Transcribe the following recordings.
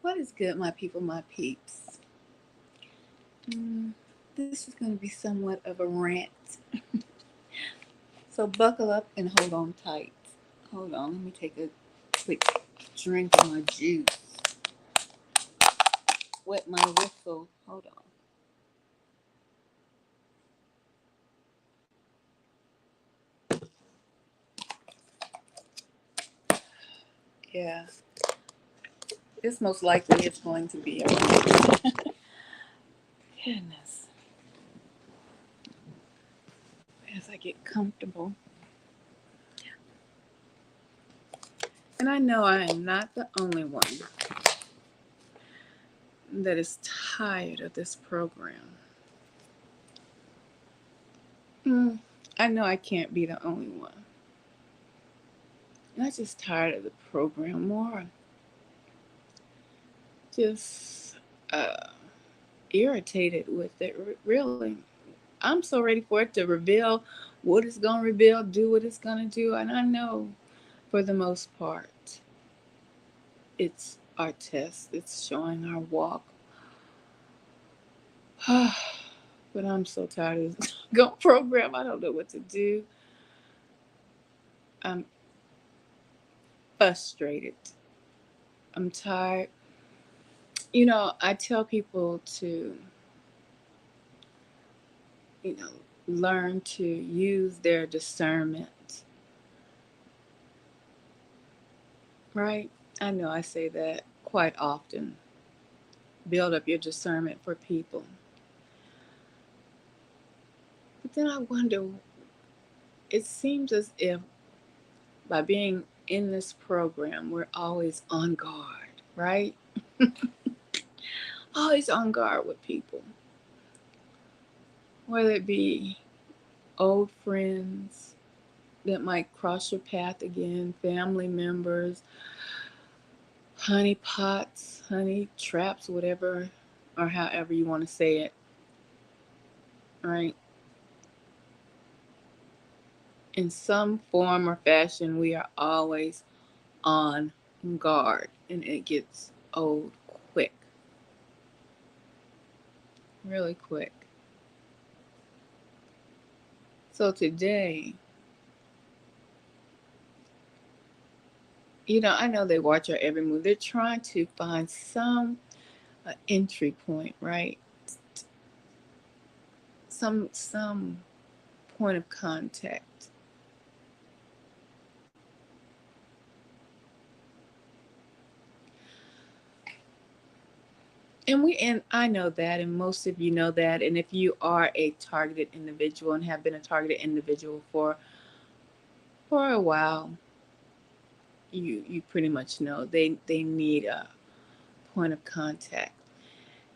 What is good, my people, my peeps? This is going to be somewhat of a rant. So buckle up and hold on tight. Hold on, let me take a quick drink of my juice. Wet my whistle. Hold on. Yeah, this most likely is going to be a rant. Goodness. As I get comfortable. And I know I am not the only one that is tired of this program. I know I can't be the only one. And I'm just tired of the program more. Just irritated with it. Really, I'm so ready for it to reveal what it's going to reveal, do what it's going to do. And I know for the most part, it's our test, it's showing our walk. But I'm so tired of this go program. I don't know what to do. I'm frustrated. I'm tired. I tell people to, you know, learn to use their discernment, right? I know I say that quite often. Build up your discernment for people. But then I wonder, it seems as if by being in this program, we're always on guard, right? Always on guard with people, whether it be old friends that might cross your path again, family members, honey pots, honey traps, whatever, or however you want to say it, right? In some form or fashion, we are always on guard, and it gets old quick, really quick. So today, I know they watch our every move. They're trying to find some entry point, right? Some point of contact. And I know that, and most of you know that. And if you are a targeted individual and have been a targeted individual for a while, you pretty much know they need a point of contact,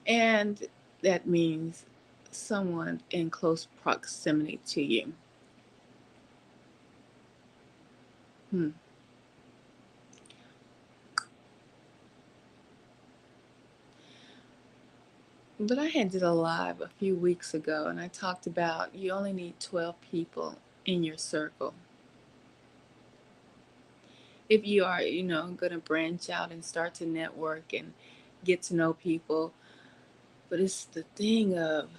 and that means someone in close proximity to you. Hmm. But I had did a live a few weeks ago, and I talked about you only need 12 people in your circle if you are, going to branch out and start to network and get to know people. But it's the thing of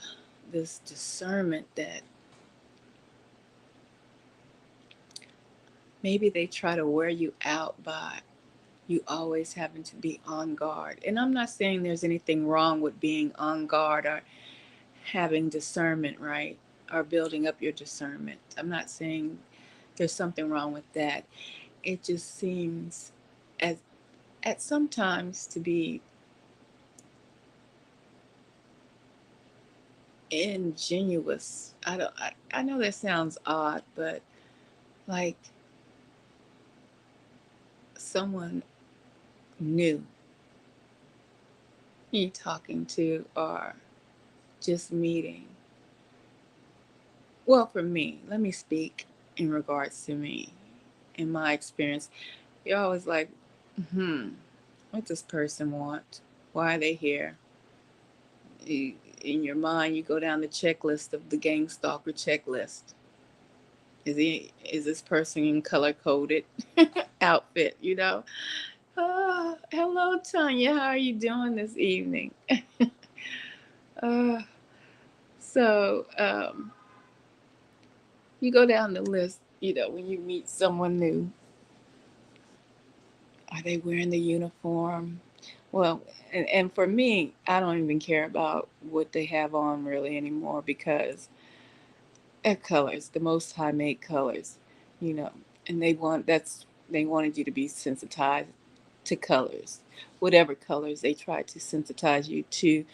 this discernment that maybe they try to wear you out by you always having to be on guard. And I'm not saying there's anything wrong with being on guard or having discernment, right? Or building up your discernment. I'm not saying there's something wrong with that. It just seems as at sometimes to be ingenuous. I know that sounds odd, but like someone new you talking to or just meeting. Well, for me, let me speak in regards to me. In my experience, you're always like, hmm, what does person want? Why are they here? In your mind, you go down the checklist of the gang stalker checklist. Is this person in color coded outfit? Hello, Tanya. How are you doing this evening? uh, so, you go down the list, when you meet someone new, are they wearing the uniform? Well, and for me, I don't even care about what they have on really anymore because they're colors, the Most High made colors, you know, and they wanted you to be sensitized to colors, whatever colors they tried to sensitize you to,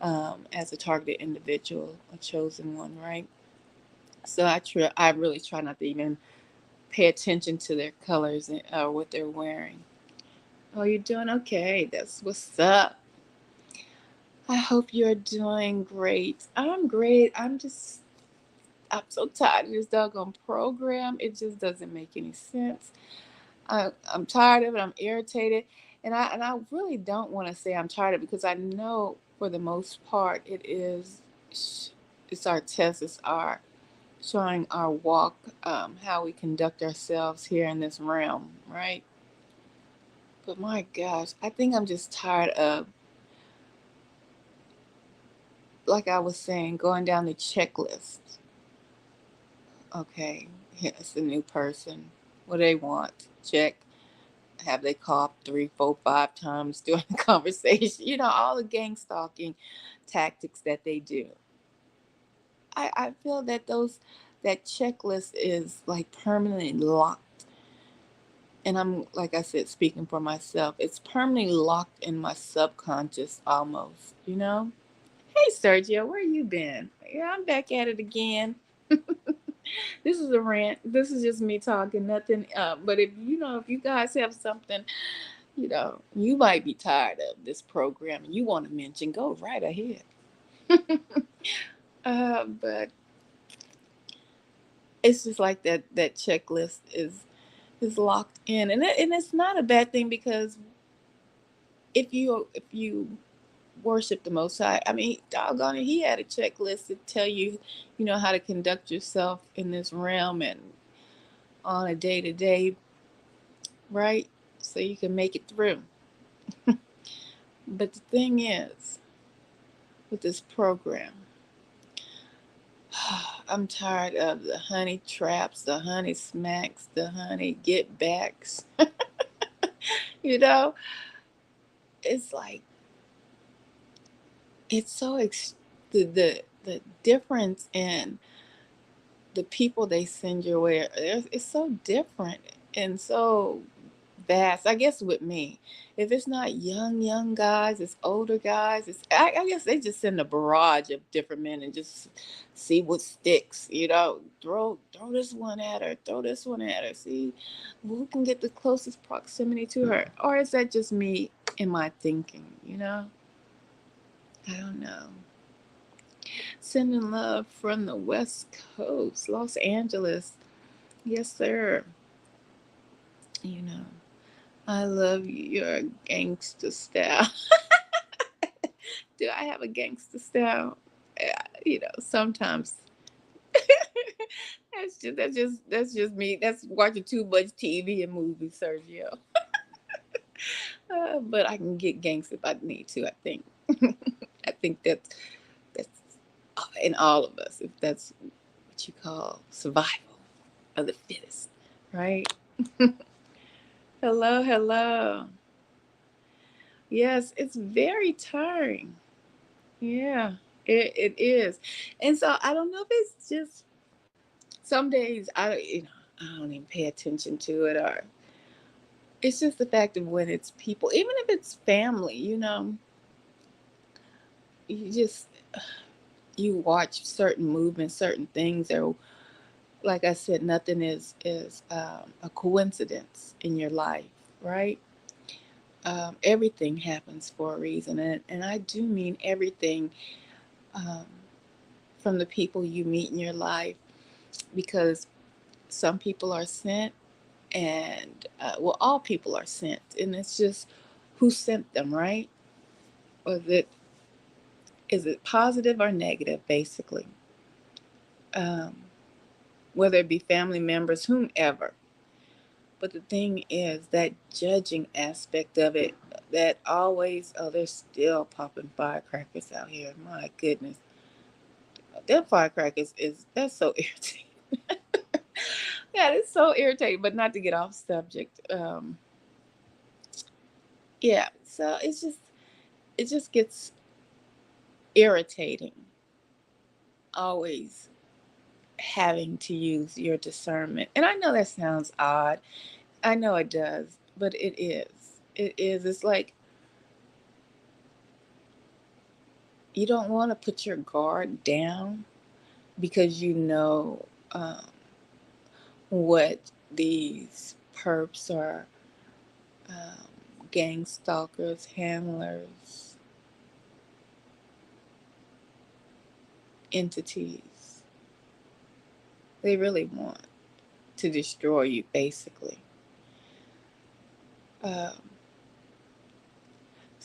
as a targeted individual, a chosen one, right? So I really try not to even pay attention to their colors or what they're wearing. Oh, you're doing okay. That's what's up. I hope you're doing great. I'm great. I'm so tired of this doggone program. It just doesn't make any sense. I'm tired of it. I'm irritated, and I really don't want to say I'm tired of it because I know for the most part it's our test. It's our showing our walk, how we conduct ourselves here in this realm, right? But my gosh, I think I'm just tired of, like I was saying, going down the checklist. Okay, here's a new person. What do they want? Check. Have they coughed 3, 4, 5 times during the conversation? All the gang stalking tactics that they do. I feel that checklist is like permanently locked. And I'm, like I said, speaking for myself, it's permanently locked in my subconscious almost. Hey, Sergio, where you been? Yeah, I'm back at it again. This is a rant. This is just me talking, nothing. But if you guys have something, you might be tired of this program and you want to mention, go right ahead. But it's just like that checklist is locked in, and it's not a bad thing because if you worship the Most High, I mean, doggone it, He had a checklist to tell you, how to conduct yourself in this realm and on a day to day, right? So you can make it through. But the thing is, with this program, I'm tired of the honey traps, the honey smacks, the honey get backs. you know, it's like it's so the difference in the people they send your way. It's so different and so vast. I guess with me, if it's not young guys, it's older guys. I guess they just send a barrage of different men and just see what sticks. Throw this one at her, throw this one at her. See who can get the closest proximity to her. Or is that just me in my thinking? I don't know. Sending love from the West Coast, Los Angeles. Yes, sir. You know, I love your gangster style. Do I have a gangster style? Sometimes. That's just me. That's watching too much TV and movies, Sergio. But I can get gangster if I need to. I think. I think that's in all of us. If that's what you call survival of the fittest, right? Hello, hello. Yes, it's very tiring. Yeah, it is. And so I don't know if it's just some days I don't even pay attention to it, or it's just the fact of when it's people, even if it's family, you just you watch certain movements, certain things, or like I said, nothing is a coincidence in your life, right? Everything happens for a reason, and I do mean everything, um, from the people you meet in your life, because some people are sent, and well, all people are sent, and it's just who sent them, right? Was is it positive or negative, basically? Um, Whether it be family members, whomever, But the thing is that judging aspect of it, that always, oh, they're still popping firecrackers out here. My goodness. Them firecrackers that's so irritating. Yeah, it's so irritating, but not to get off subject. Yeah, so it just gets irritating always having to use your discernment. And I know that sounds odd. I know it does, but it is. It is. It's like you don't want to put your guard down because you know what these perps are, gang stalkers, handlers, entities. They really want to destroy you, basically. Um,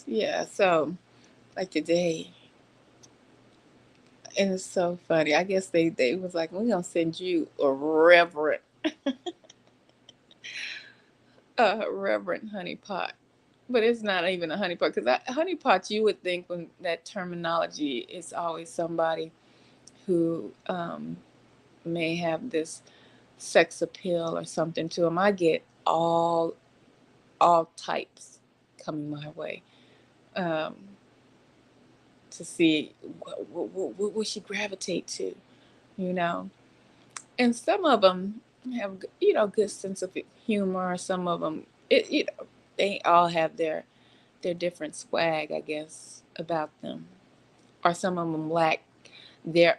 yeah, so like today, and it's so funny. I guess they was like, we're gonna send you a reverend, Reverend Honeypot. But it's not even a honeypot because honeypot, you would think when that terminology is always somebody who may have this sex appeal or something to them. I get all types coming my way um, to see what would she gravitate to, you know. And some of them have good sense of humor. Some of them, they all have their different swag, I guess, about them, or some of them lack their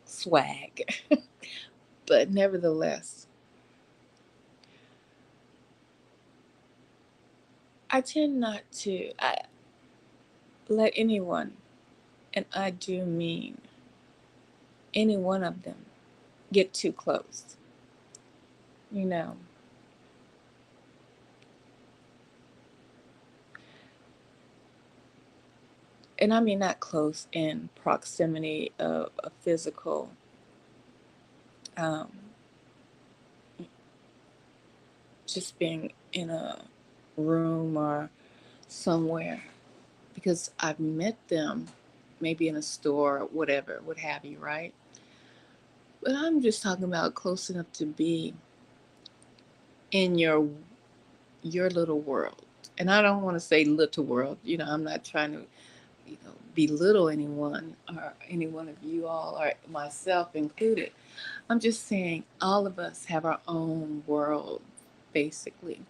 swag. But nevertheless, I tend not to let anyone, and I do mean any one of them, get too close. You know, and I mean not close in proximity of a physical, um, just being in a room or somewhere, because I've met them maybe in a store or whatever, what have you, right? But I'm just talking about close enough to be in your little world. And I don't want to say little world. I'm not trying to, belittle anyone or any one of you all or myself included. I'm just saying all of us have our own world, basically,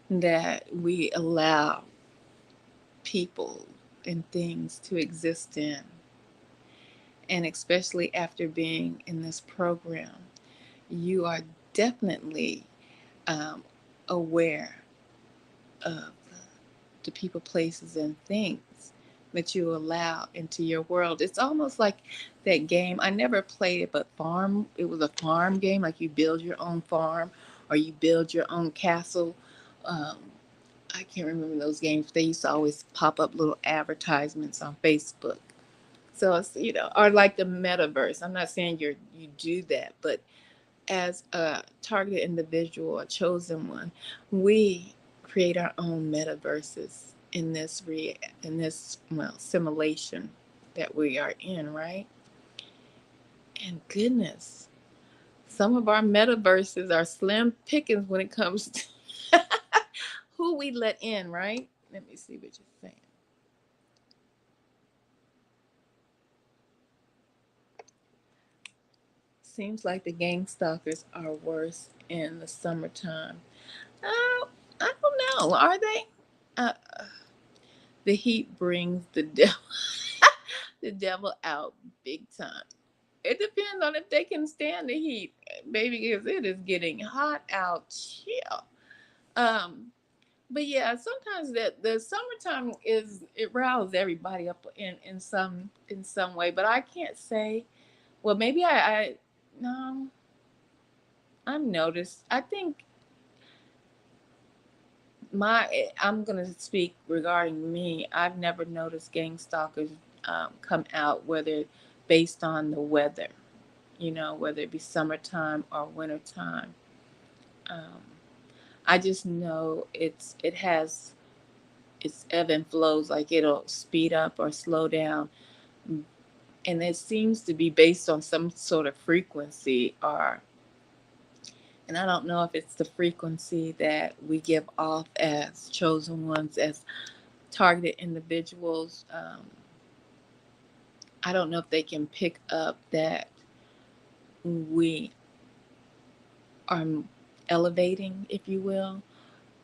that we allow people and things to exist in. And especially after being in this program, you are definitely um, aware of the people, places, and things that you allow into your world. It's almost like that game. I never played it, but farm. It was a farm game, like you build your own farm or you build your own castle. Um, I can't remember those games. They used to always pop up little advertisements on Facebook. So it's or like the metaverse. I'm not saying you do that, but as a targeted individual, a chosen one, we create our own metaverses in this simulation that we are in, right? And goodness, some of our metaverses are slim pickings when it comes to who we let in, right? Let me see what you're saying. Seems like the gang stalkers are worse in the summertime. Oh, I don't know. Are they? Uh, the heat brings the devil, the devil out big time. It depends on if they can stand the heat, baby, because it is getting hot out here. Um, but yeah, sometimes the summertime it riles everybody up in some way. But I can't say. Well, maybe I no. I've noticed. I think I'm gonna speak regarding me. I've never noticed gang stalkers come out whether based on the weather, whether it be summertime or wintertime. Um, I just know it has its ebb and flows, like it'll speed up or slow down, and it seems to be based on some sort of frequency, or and I don't know if it's the frequency that we give off as chosen ones, as targeted individuals. I don't know if they can pick up that we are elevating, if you will.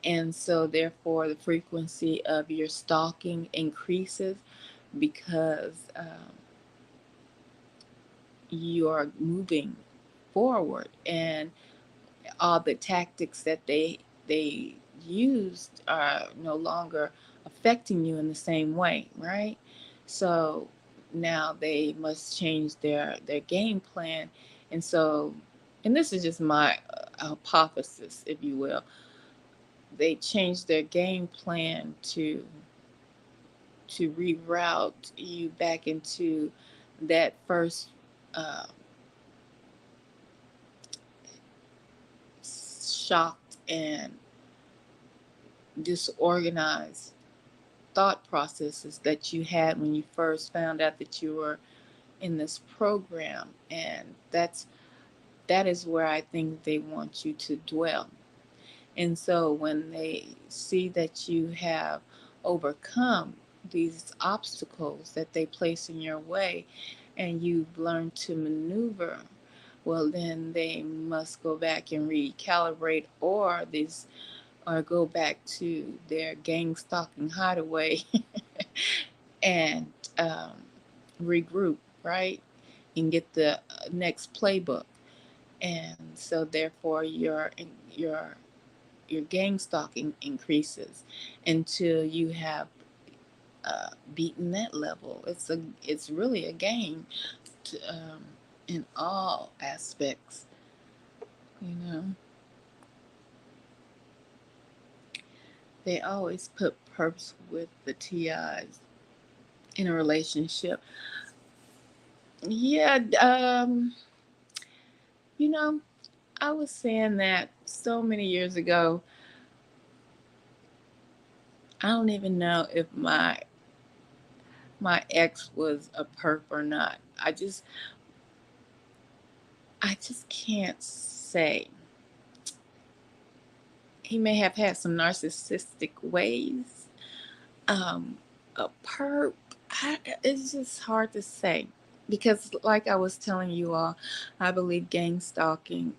And so, therefore, the frequency of your stalking increases because you are moving forward, and all the tactics that they used are no longer affecting you in the same way, right? So now they must change their game plan, and so, and this is just my hypothesis, if you will. They changed their game plan to reroute you back into that first uh, shocked and disorganized thought processes that you had when you first found out that you were in this program. And that is where I think they want you to dwell. And so when they see that you have overcome these obstacles that they place in your way, and you've learned to maneuver, well, then they must go back and recalibrate, or go back to their gang stalking hideaway and um, regroup, right? And get the next playbook. And so therefore your gang stalking increases until you have beaten that level. It's really a game to, in all aspects, you know. They always put perps with the TIs in a relationship. Yeah, you know, I was saying that so many years ago. I don't even know if my ex was a perp or not. I just can't say. He may have had some narcissistic ways. A perp, it's just hard to say because, like I was telling you all, I believe gang stalking.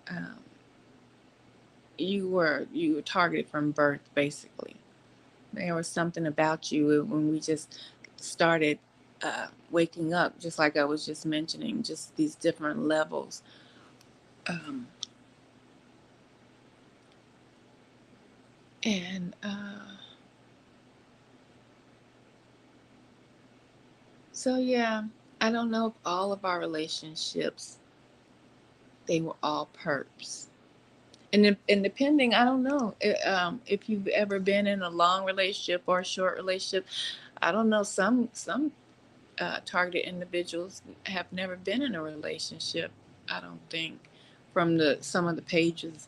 You were targeted from birth, basically. There was something about you when we just started waking up, just like I was just mentioning, just these different levels. Um, and so, yeah, I don't know if all of our relationships, they were all perps. And depending, I don't know if you've ever been in a long relationship or a short relationship. I don't know. Some targeted individuals have never been in a relationship. I don't think, from the some of the pages.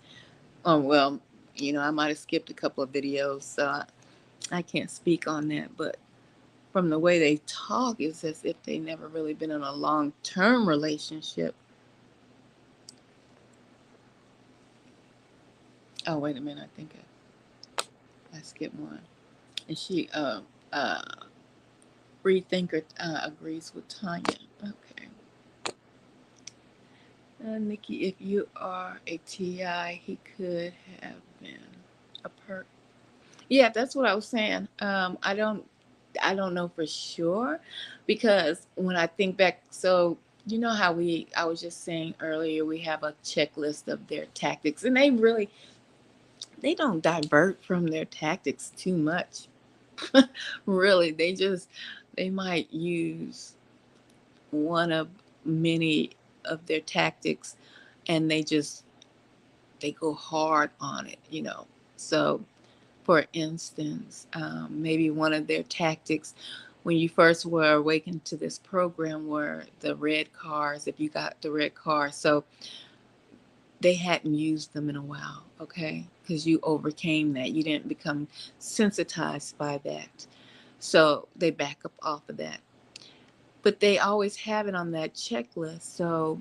Oh well, I might have skipped a couple of videos, so I can't speak on that. But from the way they talk, it's as if they never really been in a long-term relationship. Oh wait a minute, I think I skipped one. And she uh free thinker agrees with Tanya. Okay. Nikki, if you are a TI, he could have been a perk. Yeah, that's what I was saying. I don't know for sure, because when I think back, so you know how I was just saying earlier, we have a checklist of their tactics, and they don't divert from their tactics too much. Really, they might use one of many of their tactics, and they go hard on it. So for instance, maybe one of their tactics when you first were awakened to this program were the red cars, if you got the red car. So they hadn't used them in a while, okay? Because you overcame that. You didn't become sensitized by that. So they back up off of that. But they always have it on that checklist. So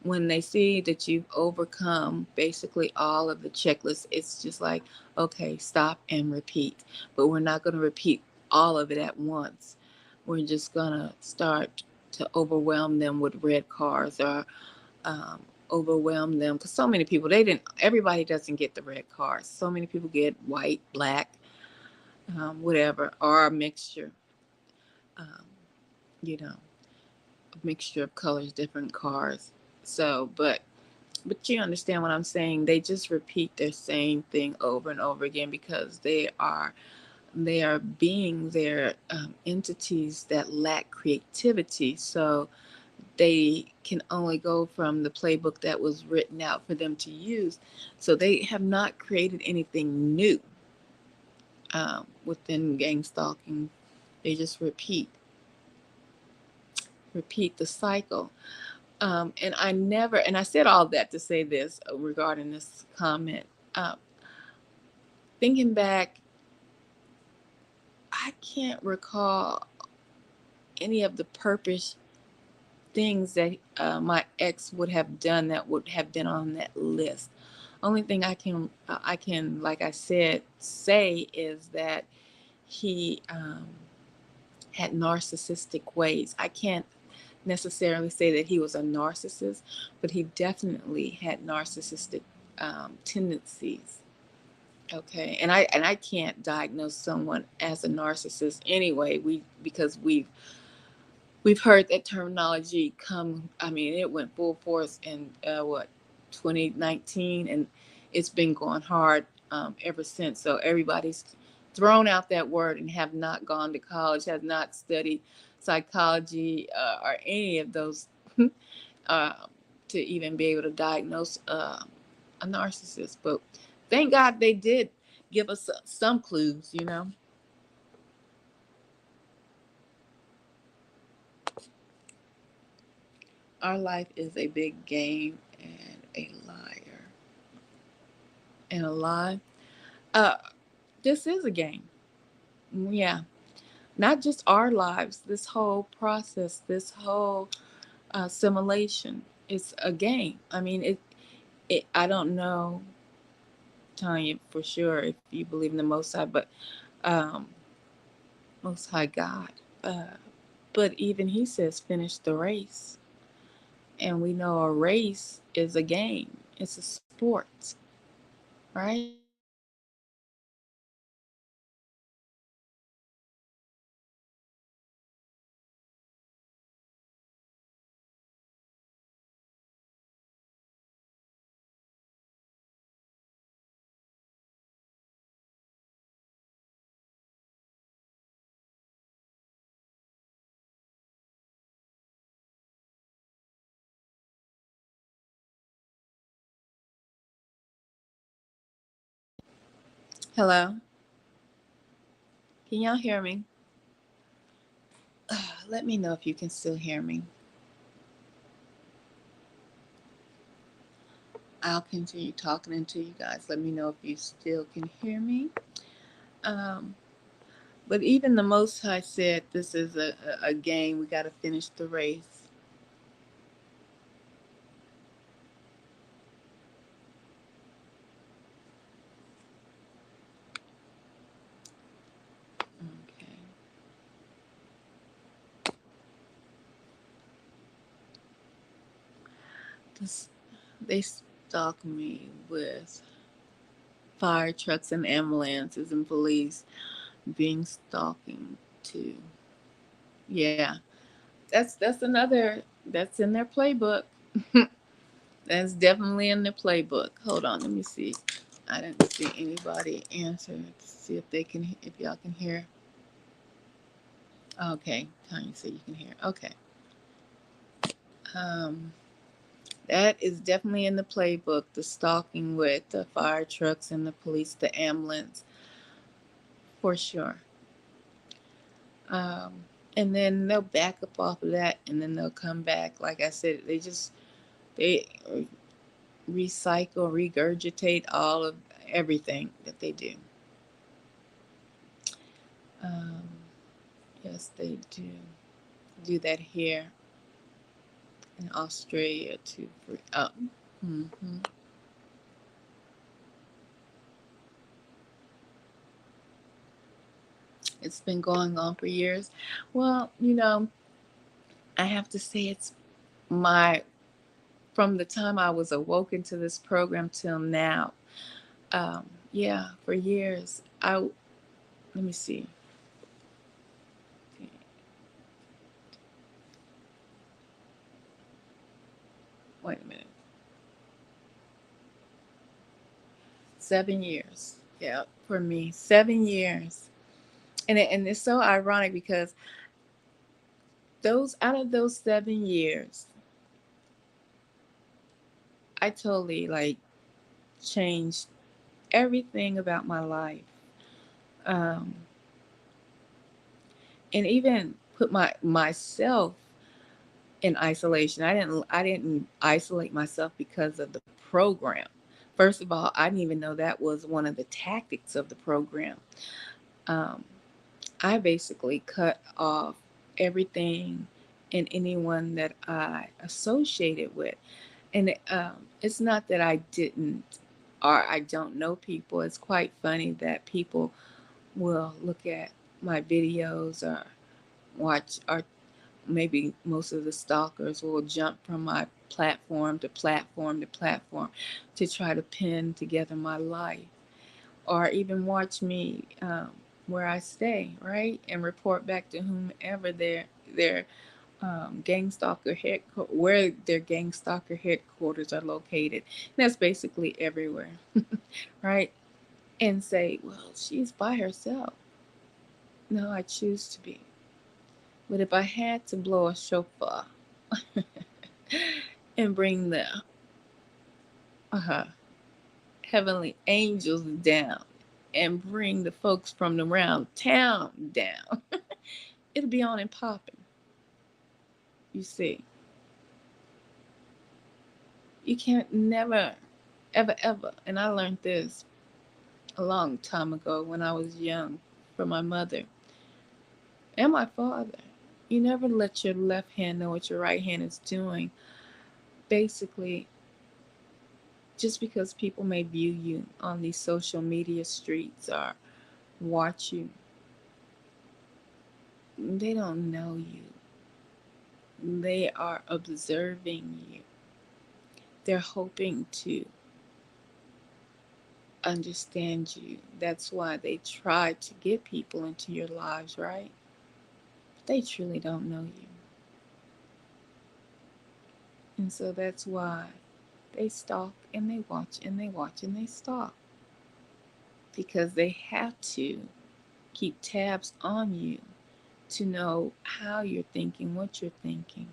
when they see that you've overcome basically all of the checklists, it's just like, okay, stop and repeat. But we're not going to repeat all of it at once. We're just going to start to overwhelm them with red cars, or um, overwhelm them, because so many people, everybody doesn't get the red cars. So many people get white, black, whatever, or a mixture, um, you know, a mixture of colors, different cars. So, but you understand what I'm saying. They just repeat their same thing over and over again because they are beings, they're entities that lack creativity. So they can only go from the playbook that was written out for them to use. So they have not created anything new within gang stalking. They just repeat the cycle. And I said all that to say this regarding this comment. Uh, Thinking back, I can't recall any of the purpose things that my ex would have done that would have been on that list. Only thing I can, like I said, say is that he had narcissistic ways. I can't necessarily say that he was a narcissist, but he definitely had narcissistic tendencies. Okay, and I can't diagnose someone as a narcissist anyway. Because we've heard that terminology come. I mean, it went full force in 2019, and it's been going hard ever since. So everybody's thrown out that word and have not gone to college, has not studied psychology or any of those uh, to even be able to diagnose a narcissist. But thank God they did give us some clues. Our life is a big game and a liar. And a lie. Uh, this is a game. Yeah. Not just our lives, this whole process, this whole simulation is a game. I mean, I don't know, Tanya, for sure if you believe in the Most High, but um, Most High God. Uh, but even He says, finish the race. And we know a race is a game, it's a sport, right? Hello? Can y'all hear me? Let me know if you can still hear me. I'll continue talking until you guys let me know if you still can hear me. Um, but even the Most High said this is a game. We got to finish the race. Okay. This, they stalk me with fire trucks and ambulances and police being stalking too. Yeah, that's in their playbook. That's definitely in the playbook. Hold on, let me see. I didn't see anybody answer to see if y'all can hear. Okay, Tanya said you can hear. Okay. Um, that is definitely in the playbook. The stalking with the fire trucks and the police, the ambulance, for sure. Um, and then they'll back up off of that, and then they'll come back. Like I said, they recycle, regurgitate all of everything that they do. Um, yes, they do that here in Australia too. Mm-hmm. It's been going on for years. Well, I have to say it's my from the time I was awoken to this program till now. Yeah, for years. Let me see. Wait a minute. 7 years. Yeah, for me, 7 years. And it's so ironic because those out of those 7 years, I totally like changed everything about my life. Um, and even put myself in isolation. I didn't isolate myself because of the program. First of all, I didn't even know that was one of the tactics of the program. Um, I basically cut off everything and anyone that I associated with. And it's not that I didn't or I don't know people. It's quite funny that people will look at my videos or watch, or maybe most of the stalkers will jump from my platform to platform to platform to try to pin together my life, or even watch me where I stay, right, and report back to whomever their gang stalker where their gang stalker headquarters are located. And that's basically everywhere, right? And say, well, she's by herself. No, I choose to be. But if I had to blow a shofar and bring the uh, heavenly angels down and bring the folks from around town down, it'll be on and popping. You see, you can't never, ever, ever. And I learned this a long time ago when I was young from my mother and my father. You never let your left hand know what your right hand is doing. Basically, just because people may view you on these social media streets or watch you, they don't know you. They are observing you. They're hoping to understand you. That's why they try to get people into your lives, right? But they truly don't know you. And so that's why they stalk and they watch and they watch and they stalk. Because they have to keep tabs on you to know how you're thinking, what you're thinking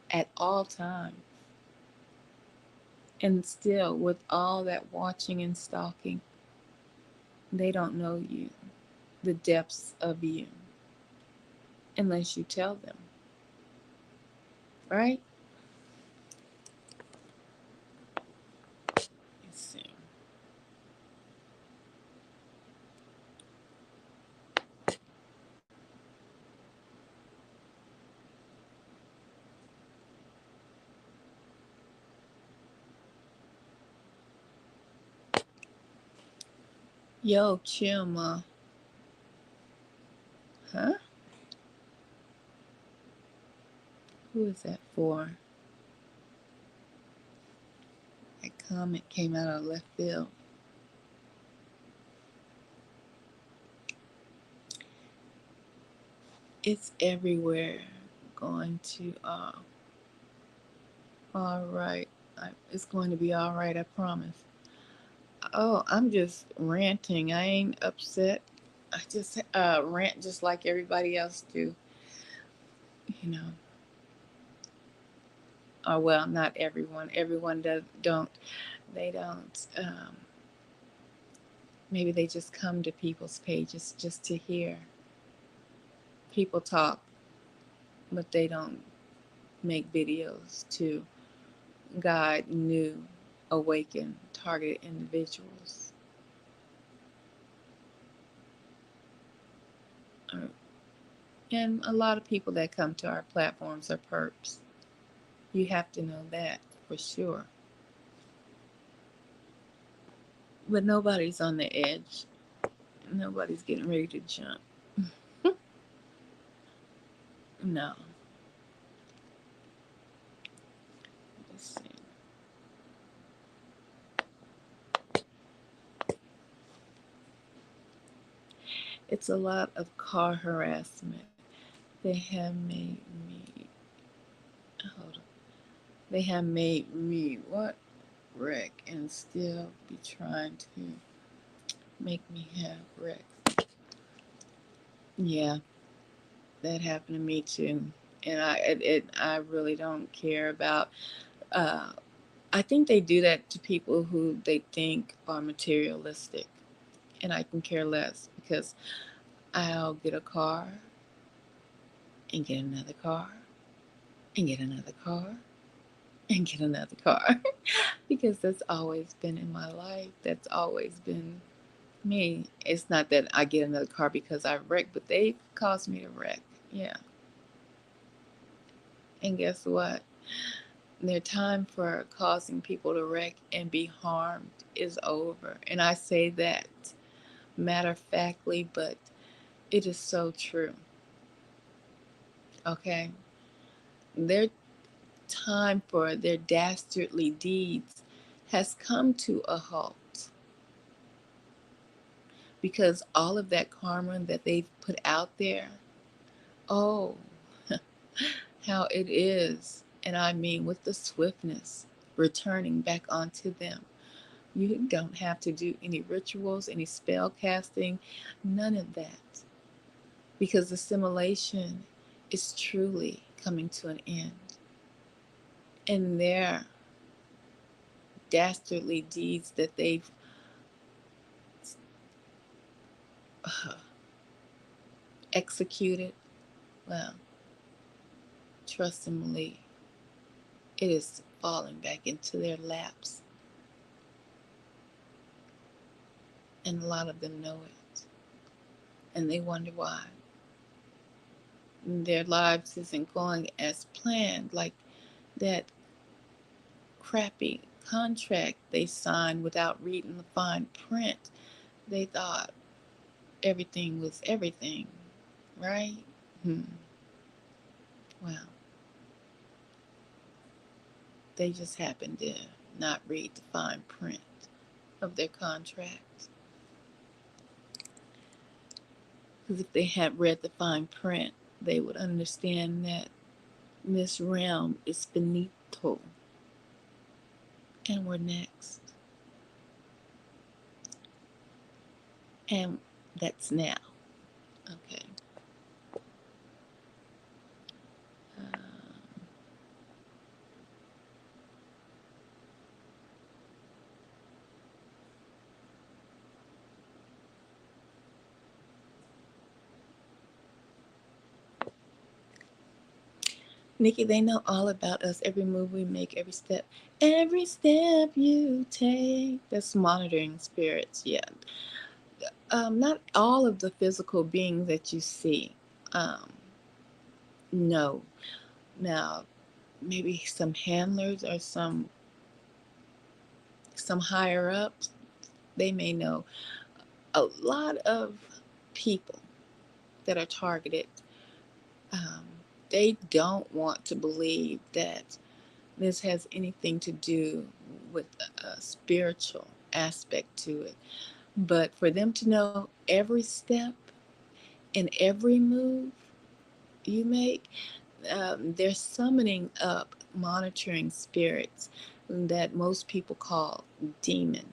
at all times. And still, with all that watching and stalking, they don't know you, the depths of you, unless you tell them, right? Let's see. Yo, Chima. Huh? Who is that for? That comment came out of left field. It's everywhere. Going to, all right. It's going to be all right, I promise. Oh, I'm just ranting. I ain't upset. I just rant just like everybody else do, you know. Or well, not everyone. Everyone does don't. They don't. Maybe they just come to people's pages just to hear people talk, but they don't make videos to God knew awakened targeted individuals. Uh, And a lot of people that come to our platforms are perps. You have to know that for sure. But nobody's on the edge. Nobody's getting ready to jump. No. Let's see. It's a lot of car harassment. They have made me. Hold on. They have made me what? Wreck and still be trying to make me have wreck. Yeah, that happened to me too. And I really don't care about. Uh, I think they do that to people who they think are materialistic, and I can care less because I'll get a car and get another car and get another car and get another car because that's always been in my life. That's always been me. It's not that I get another car because I wrecked, but they caused me to wreck. Yeah. And guess what? Their time for causing people to wreck and be harmed is over. And I say that matter of factly, but it is so true. Okay? Their time for their dastardly deeds has come to a halt because all of that karma that they've put out there, oh, how it is, and I mean with the swiftness returning back onto them. You don't have to do any rituals, any spell casting, none of that, because assimilation is truly coming to an end. And their dastardly deeds that they've uh, executed, well, trust and believe, it is falling back into their laps. And a lot of them know it. And they wonder why. Their lives isn't going as planned, like that crappy contract they signed without reading the fine print. They thought everything was everything, right? Hmm. Well, they just happened to not read the fine print of their contract. Because if they had read the fine print, they would understand that this realm is finito. And we're next. And that's now. Okay. Um, Nikki, they know all about us, every move we make, every step you take. That's monitoring spirits, yeah. Not all of the physical beings that you see. Um, no. Now, maybe some handlers or some higher ups, they may know. A lot of people that are targeted, um, they don't want to believe that this has anything to do with a spiritual aspect to it. But for them to know every step and every move you make, they're summoning up monitoring spirits that most people call demons.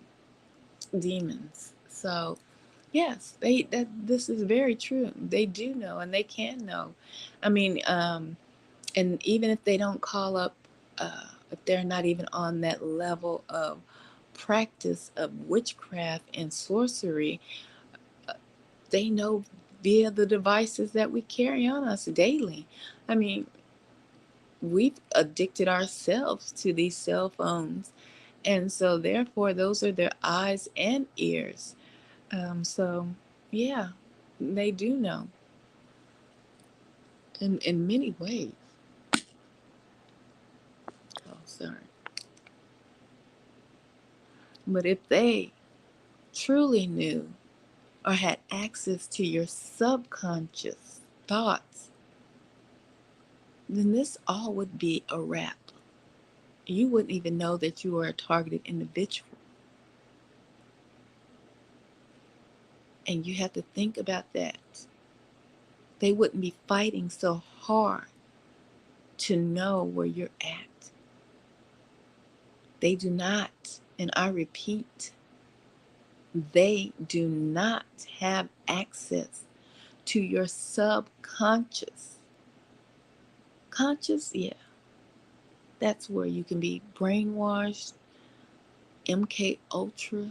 So yes, they that this is very true. They do know and they can know. I mean, and even if they don't call up, if they're not even on that level of practice of witchcraft and sorcery, uh, they know via the devices that we carry on us daily. I mean, we've addicted ourselves to these cell phones. And so, therefore, those are their eyes and ears. So, yeah, they do know in many ways. Oh, sorry. But if they truly knew or had access to your subconscious thoughts, then this all would be a wrap. You wouldn't even know that you were a targeted individual. And you have to think about that. They wouldn't be fighting so hard to know where you're at. They do not, and I repeat, they do not have access to your subconscious. Conscious, yeah, that's where you can be brainwashed, MK Ultra,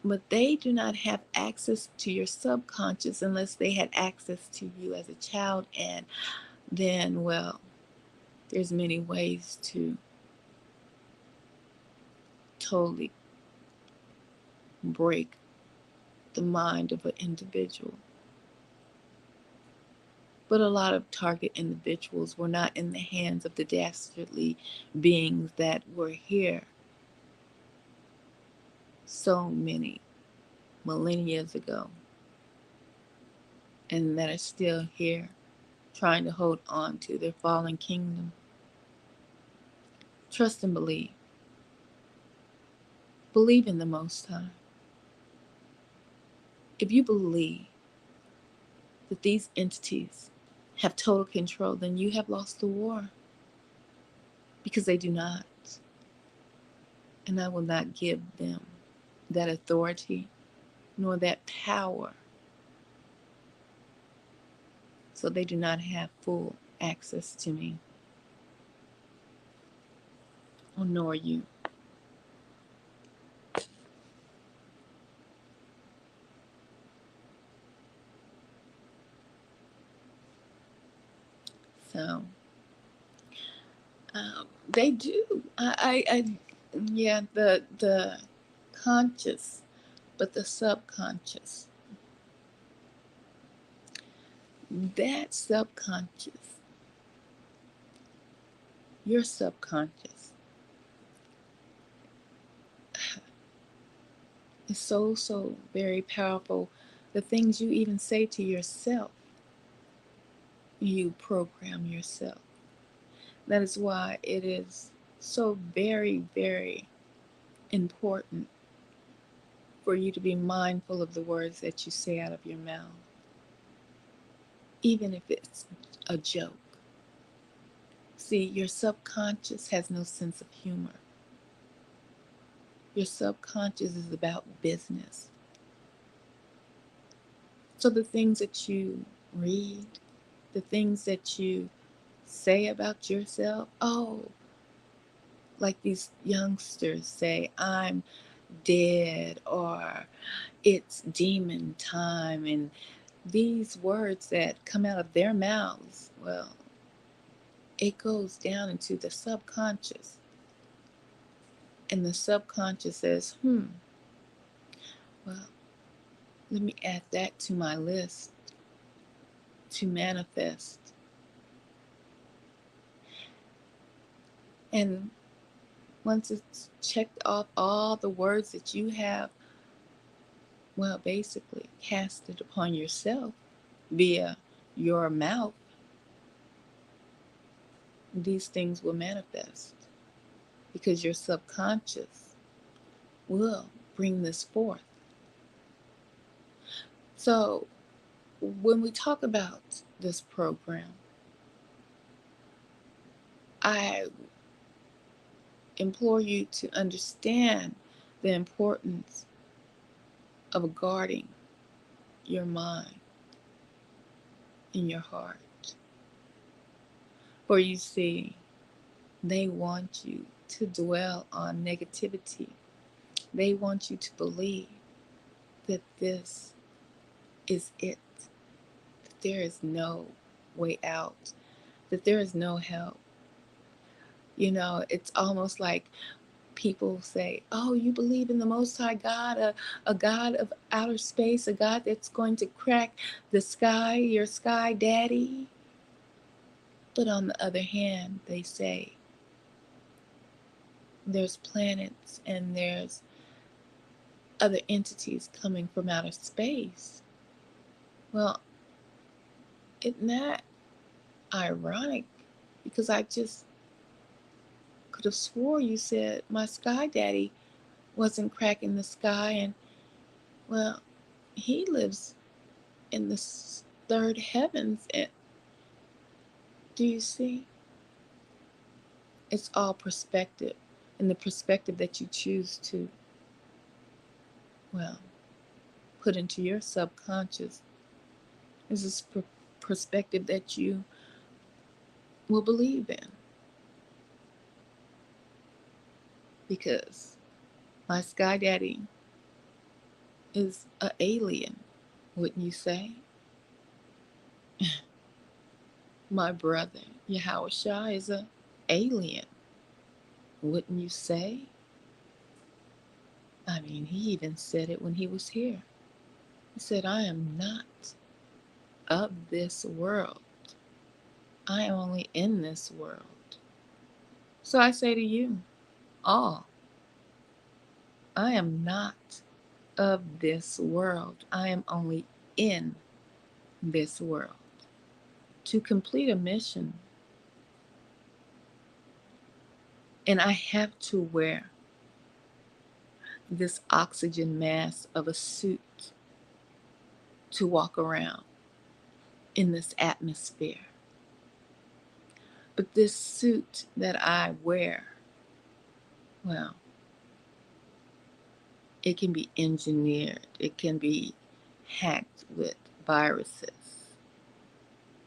but they do not have access to your subconscious unless they had access to you as a child, and then, well, there's many ways to totally break the mind of an individual. But a lot of target individuals were not in the hands of the dastardly beings that were here so many millennia ago and that are still here trying to hold on to their fallen kingdom. Trust and believe. Believe in the Most High. If you believe that these entities have total control, then you have lost the war, because they do not. And I will not give them that authority nor that power. So they do not have full access to me, or nor you. So they do. Yeah, the conscious, but the subconscious. That subconscious, your subconscious, is so very powerful. The things you even say to yourself, you program yourself. That is why it is so very important for you to be mindful of the words that you say out of your mouth, even if it's a joke. See, your subconscious has no sense of humor. Your subconscious is about business. So the things that you read, the things that you say about yourself, oh, like these youngsters say, I'm dead, or it's demon time, and these words that come out of their mouths, well, it goes down into the subconscious. And the subconscious says, well, let me add that to my list to manifest. And once it's checked off all the words that you have, well, basically casted upon yourself via your mouth, these things will manifest because your subconscious will bring this forth. So, when we talk about this program, I implore you to understand the importance of guarding your mind and your heart. For you see, they want you to dwell on negativity. They want you to believe that this is it, that there is no way out. that there is no help. It's almost like people say, "Oh, you believe in the Most High God, a God of outer space, a God that's going to crack the sky, your sky daddy." But on the other hand, they say there's planets and there's other entities coming from outer space. Well, isn't that ironic? Because I just could have swore you said my sky daddy wasn't cracking the sky, and well, he lives in the third heavens. And do you see? It's all perspective, and the perspective that you choose to, well, put into your subconscious is this perspective that you will believe in. Because my sky daddy is an alien, wouldn't you say? My brother, Yahweh Shah, is an alien, wouldn't you say? I mean, he even said it when he was here. He said, "I am not of this world. I am only in this world." So I say to you all, I am not of this world. I am only in this world. To complete a mission, and I have to wear this oxygen mask of a suit to walk around in this atmosphere. But this suit that I wear, well, it can be engineered, it can be hacked with viruses,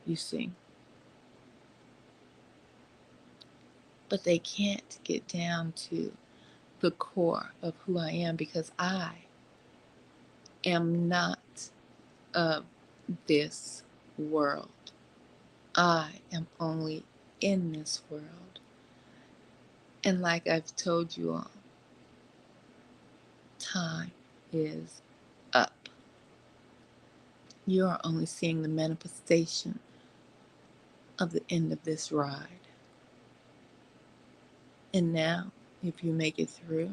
you see. But they can't get down to the core of who I am, because I am not of this world. I am only in this world. And like I've told you all, time is up. You are only seeing the manifestation of the end of this ride. And now, if you make it through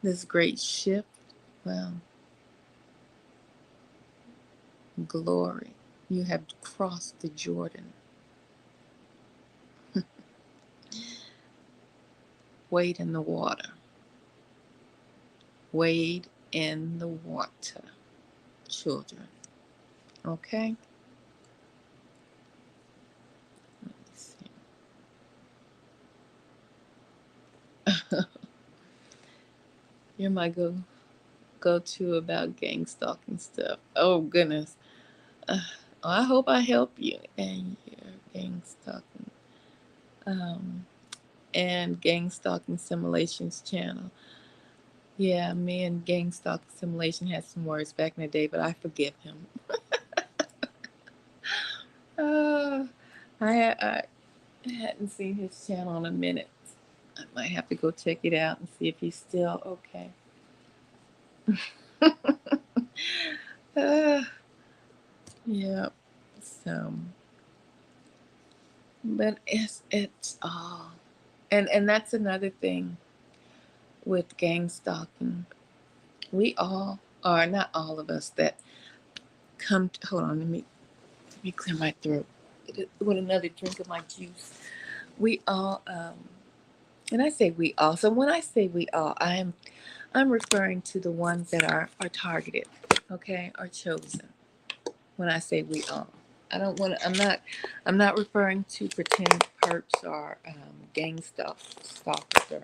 this great shift, well, glory. You have crossed the Jordan. Wade in the water. Wade in the water, children. Okay? Let me see. You're my go-to about gang stalking stuff. Oh, goodness. I hope I help you and your gang stalking. And Gang Stalking Simulations channel. Yeah, me and Gang Stalking Simulation had some words back in the day, but I forgive him. I hadn't seen his channel in a minute. I might have to go check it out and see if he's still okay. Yeah. So, but it's all, and that's another thing with gang stalking. We all, or not all of us, that come. Hold on, let me clear my throat with another drink of my juice. We all, and I say we all. So when I say we all, I'm referring to the ones that are targeted, okay, are chosen. When I say we all, I don't want to. I'm not referring to pretend perps or gang stalkers or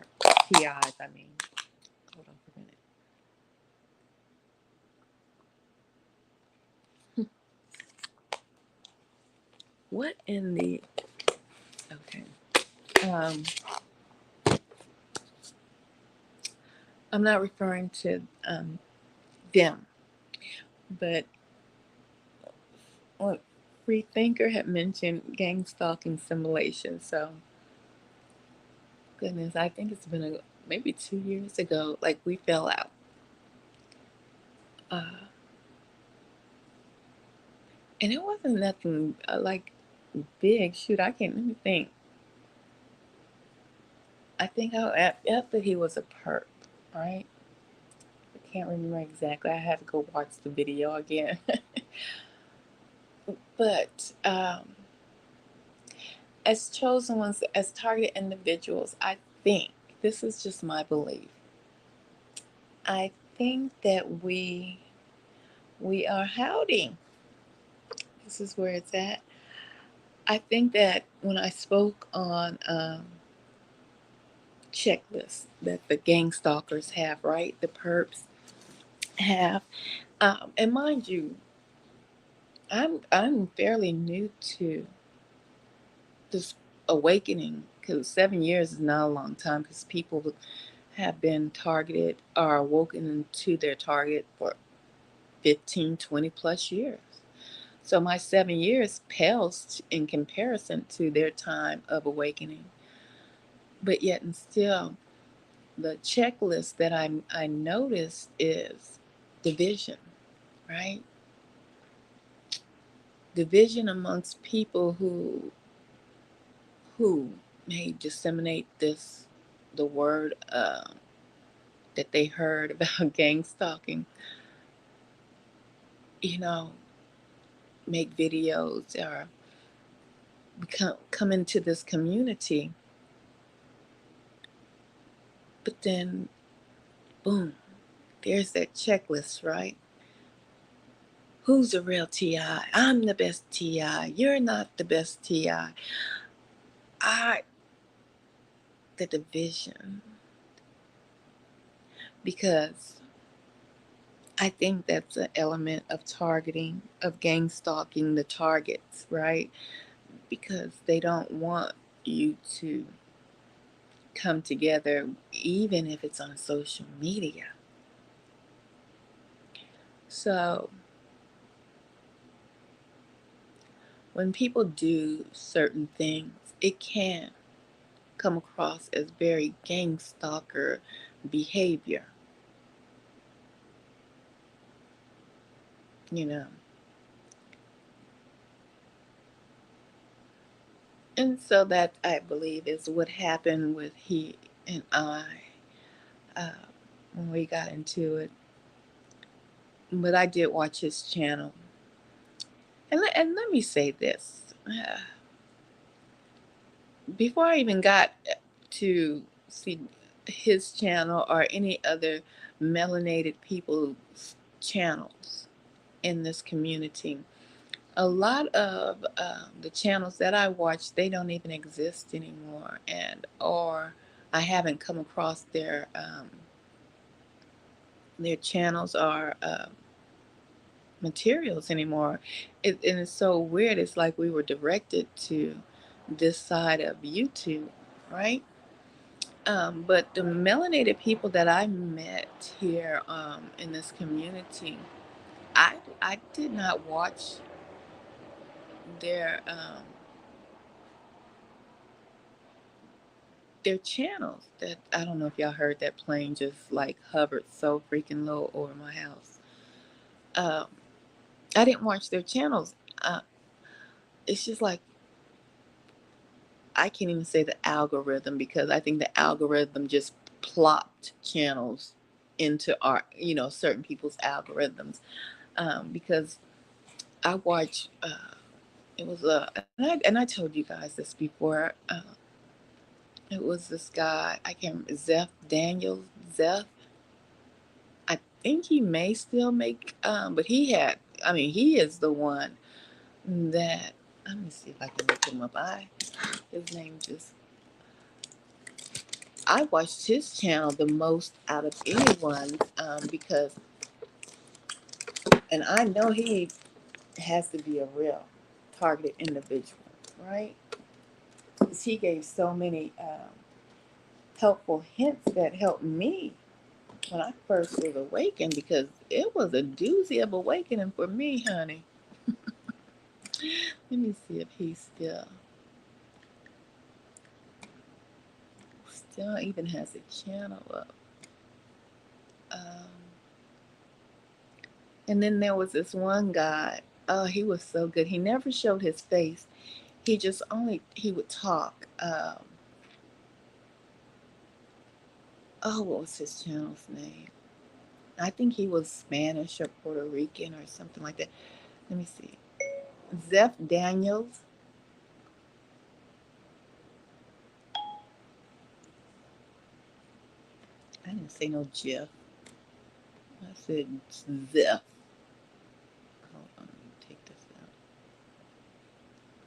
PIs. I mean, hold on for a minute. What in the? Okay. Um, I'm not referring to them, but free thinker had mentioned gang stalking simulation. So, goodness, I think it's been maybe 2 years ago. Like we fell out, uh, and it wasn't nothing like big. Shoot, I can't let me think. I think after he was a perp, right? I can't remember exactly. I have to go watch the video again. But as chosen ones, as target individuals, I think this is just my belief. I think that we are howdy. This is where it's at. I think that when I spoke on checklists that the gang stalkers have, right? The perps have, and mind you, I'm fairly new to this awakening because 7 years is not a long time because people have been targeted or awoken into their target for 15, 20 plus years. So my 7 years pales in comparison to their time of awakening. But yet and still, the checklist that I noticed is division, right? Division amongst people who may disseminate the word that they heard about gang stalking, you know, make videos or come into this community, but then boom, there's that checklist, right? Who's the real TI? I'm the best TI. You're not the best TI. I the division, because I think that's an element of targeting, of gang stalking the targets, right? Because they don't want you to come together, even if it's on social media. So when people do certain things, it can come across as very gang stalker behavior, you know. And so that, I believe, is what happened with he and I uh, when we got into it. But I did watch his channel. And let me say this. Before I even got to see his channel or any other melanated people's channels in this community, a lot of the channels that I watch, they don't even exist anymore, and or I haven't come across their channels or materials anymore. And it's so weird. It's like we were directed to this side of YouTube, right? But the melanated people that I met here in this community, I did not watch their their channels. That I don't know if y'all heard that plane just like hovered so freaking low over my house. Um, I didn't watch their channels. Uh, it's just like I can't even say the algorithm because I think the algorithm just plopped channels into our, certain people's algorithms. Because I watch, it was and I told you guys this before. It was this guy, I can't remember, Zeph Daniels. Zeph, I think he may still make, but he is the one that, let me see if I can look him up. His name just, I watched his channel the most out of anyone because, and I know he has to be a real targeted individual, right? Because he gave so many helpful hints that helped me when I first was awakened, because it was a doozy of awakening for me, honey. Let me see if he's still even has a channel up. Um, and then there was this one guy. Oh, he was so good. He never showed his face. He would talk. Oh, what was his channel's name? I think he was Spanish or Puerto Rican or something like that. Let me see. Zeph Daniels. I didn't say no Jeff. I said Zeph. Hold on, let me take this out.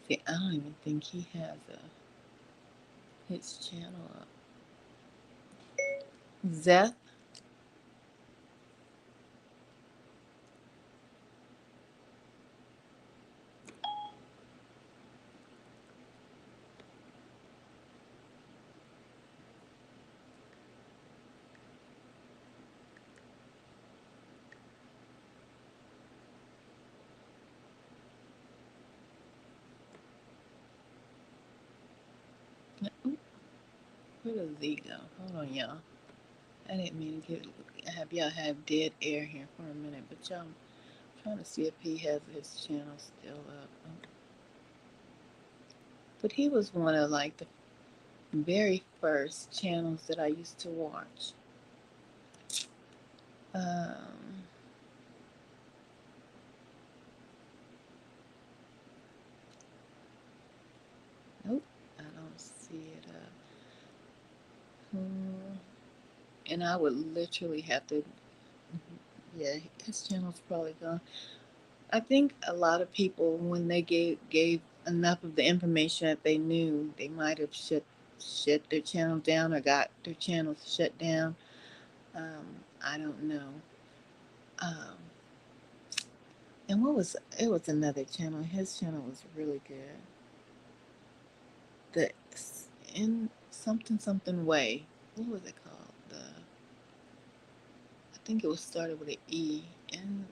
See, I don't even think he has his channel up. Zeph. Where does Z go? Hold on, y'all. I didn't mean to have y'all have dead air here for a minute, but y'all, I'm trying to see if he has his channel still up. But he was one of like the very first channels that I used to watch. Um, nope, I don't see it. And I would literally have to. Yeah, his channel's probably gone. I think a lot of people, when they gave enough of the information that they knew, they might have shut their channel down or got their channels shut down. I don't know. Um, and what was it was another channel. His channel was really good. The in something something way. What was it called? I think it was started with an E, and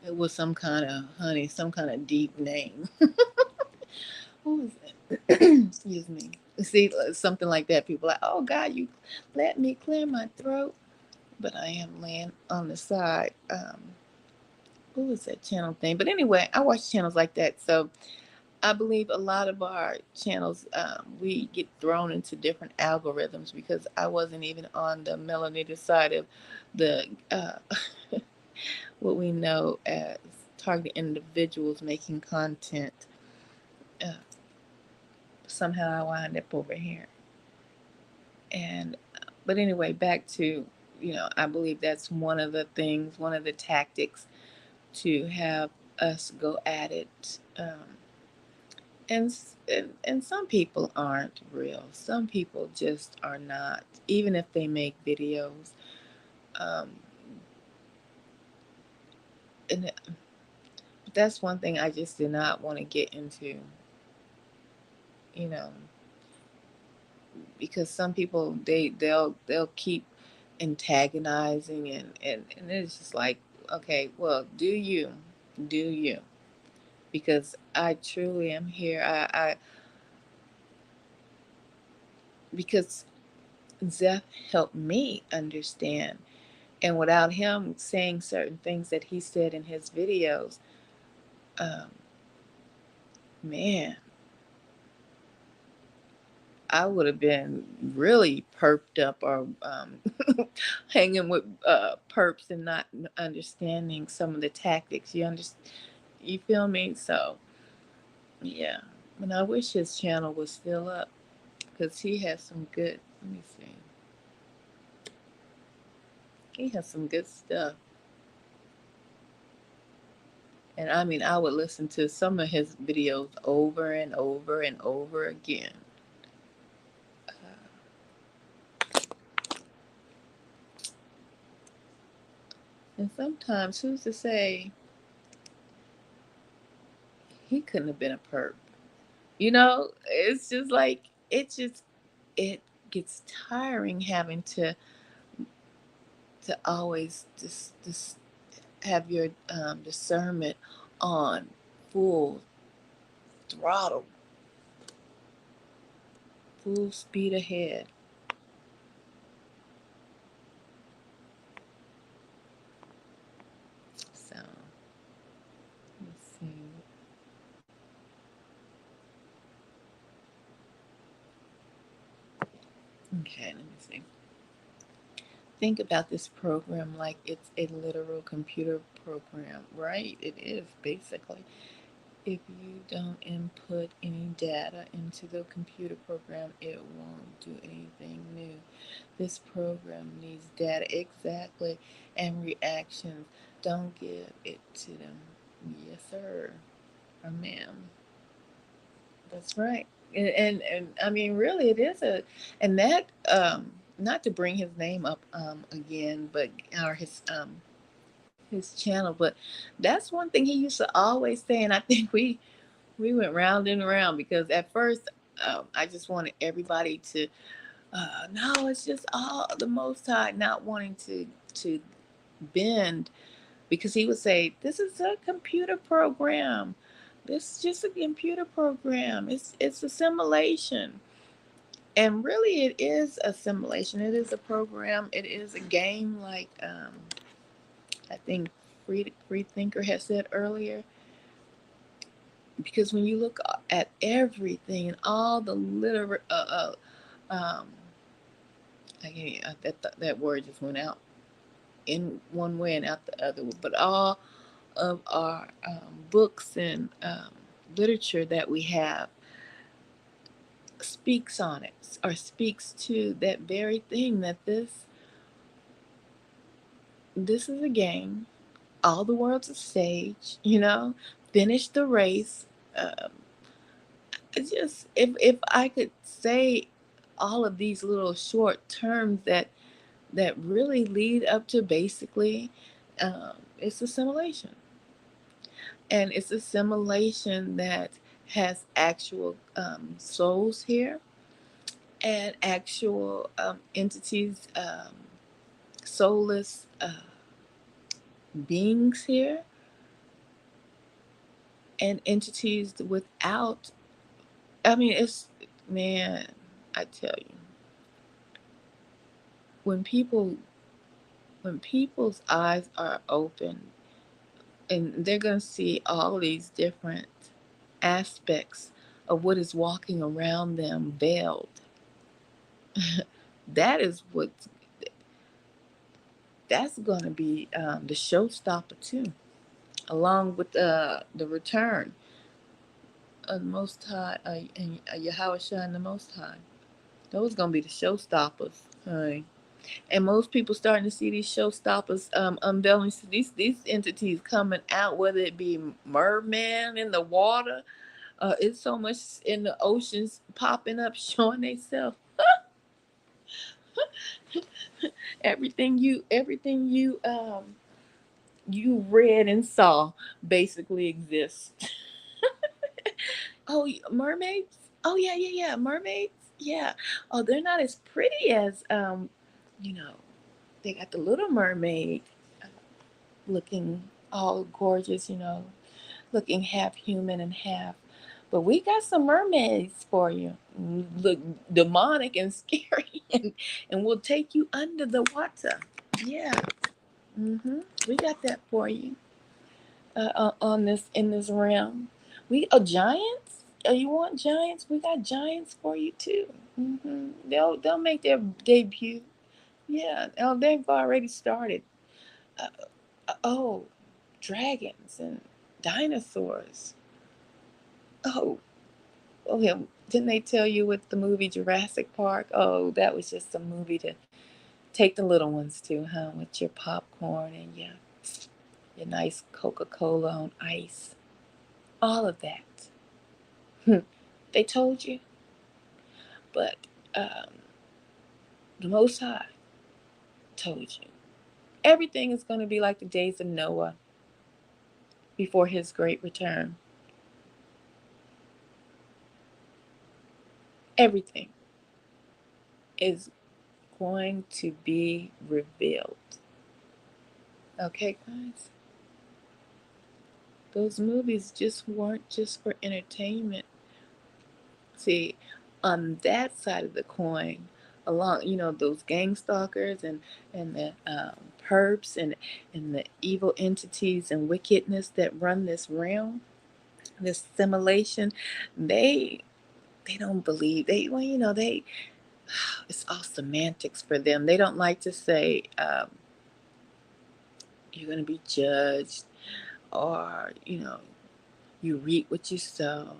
it was some kind of honey, some kind of deep name. What was it? Excuse me. See, something like that. People are like, oh God, you let me clear my throat, but I am laying on the side. What was that channel thing? But anyway, I watch channels like that, so I believe a lot of our channels, we get thrown into different algorithms because I wasn't even on the melanated side of the what we know as targeted individuals making content. Uh, Somehow I wind up over here. And but anyway, back to I believe that's one of the things, one of the tactics to have us go at it. And some people aren't real. Some people just are not, even if they make videos. Um, and that's one thing I just did not want to get into, you know, because some people they'll keep antagonizing and it's just like, okay, well, do you, because I truly am here. I because Zeph helped me understand. And without him saying certain things that he said in his videos, um, man, I would have been really perped up or hanging with perps and not understanding some of the tactics. You feel me? So yeah, and I wish his channel was still up because he has some good. Let me see. He has some good stuff. And I mean, I would listen to some of his videos over and over and over again. Uh, and sometimes, who's to say he couldn't have been a perp? It's just like, it gets tiring having to always just have your discernment on full throttle, full speed ahead. So let's see. Okay, let me see. Think about this program like it's a literal computer program, right? It is basically. If you don't input any data into the computer program, it won't do anything new. This program needs data exactly and reactions. Don't give it to them. Yes, sir, or ma'am. That's right. And I mean, really, it is a, and that, not to bring his name up again, but, or his channel, but that's one thing he used to always say, and I think we went round and around because at first, I just wanted everybody to, no, it's just all the Most High, not wanting to bend, because he would say, "This is a computer program. This is just a computer program. It's a simulation." And really, it is a simulation. It is a program. It is a game, like, I think Free Thinker has said earlier. Because when you look at everything and all the um, I can't, that word just went out in one way and out the other. But all of our books and literature that we have speaks on it, or speaks to that very thing, that this is a game. All the world's a stage. Finish the race. Um, it's just, if I could say all of these little short terms that really lead up to, basically, it's a simulation, and it's a simulation that has actual souls here, and actual entities, soulless beings here, and entities without. I mean, it's, man, I tell you, when people when people's eyes are open, and they're going to see all these different aspects of what is walking around them veiled. that is what that's going to be the showstopper too, along with the return of the Most High, and Yahweh Shai and the Most High. Those going to be the showstoppers, honey. And most people starting to see these showstoppers unveiling, so these entities coming out, whether it be merman in the water, it's so much in the oceans popping up, showing themselves. Everything you read and saw basically exists. Oh, mermaids. Oh, yeah, yeah, yeah, mermaids. Yeah. Oh, they're not as pretty as, you know they got the Little Mermaid, uh, looking all gorgeous, looking half human and half. But we got some mermaids for you. Look demonic and scary, and we'll take you under the water. Yeah. We got that for you, on this in this realm. We giants. You want giants? We got giants for you too. They'll make their debut. Yeah. Oh, they've already started. Uh, oh, dragons and dinosaurs. Oh, okay. Didn't they tell you with the movie Jurassic Park? Oh, that was just a movie to take the little ones to, huh? With your popcorn and your nice Coca-Cola on ice. All of that. They told you. But um, the Most High told you. Everything is going to be like the days of Noah before his great return. Everything is going to be revealed. Okay, guys? Those movies just weren't just for entertainment. See, on that side of the coin, along those gang stalkers and the perps and the evil entities and wickedness that run this realm, this simulation, they they don't believe they it's all semantics for them. They don't like to say you're going to be judged, or you reap what you sow.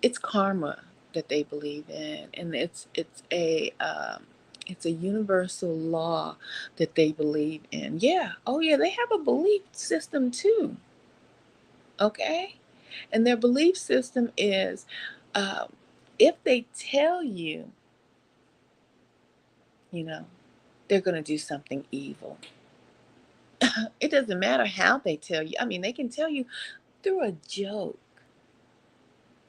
It's karma that they believe in, and it's a universal law that they believe in. Yeah, oh yeah, they have a belief system too. Okay, and their belief system is, um, if they tell you, you know, they're going to do something evil. It doesn't matter how they tell you. I mean, they can tell you through a joke,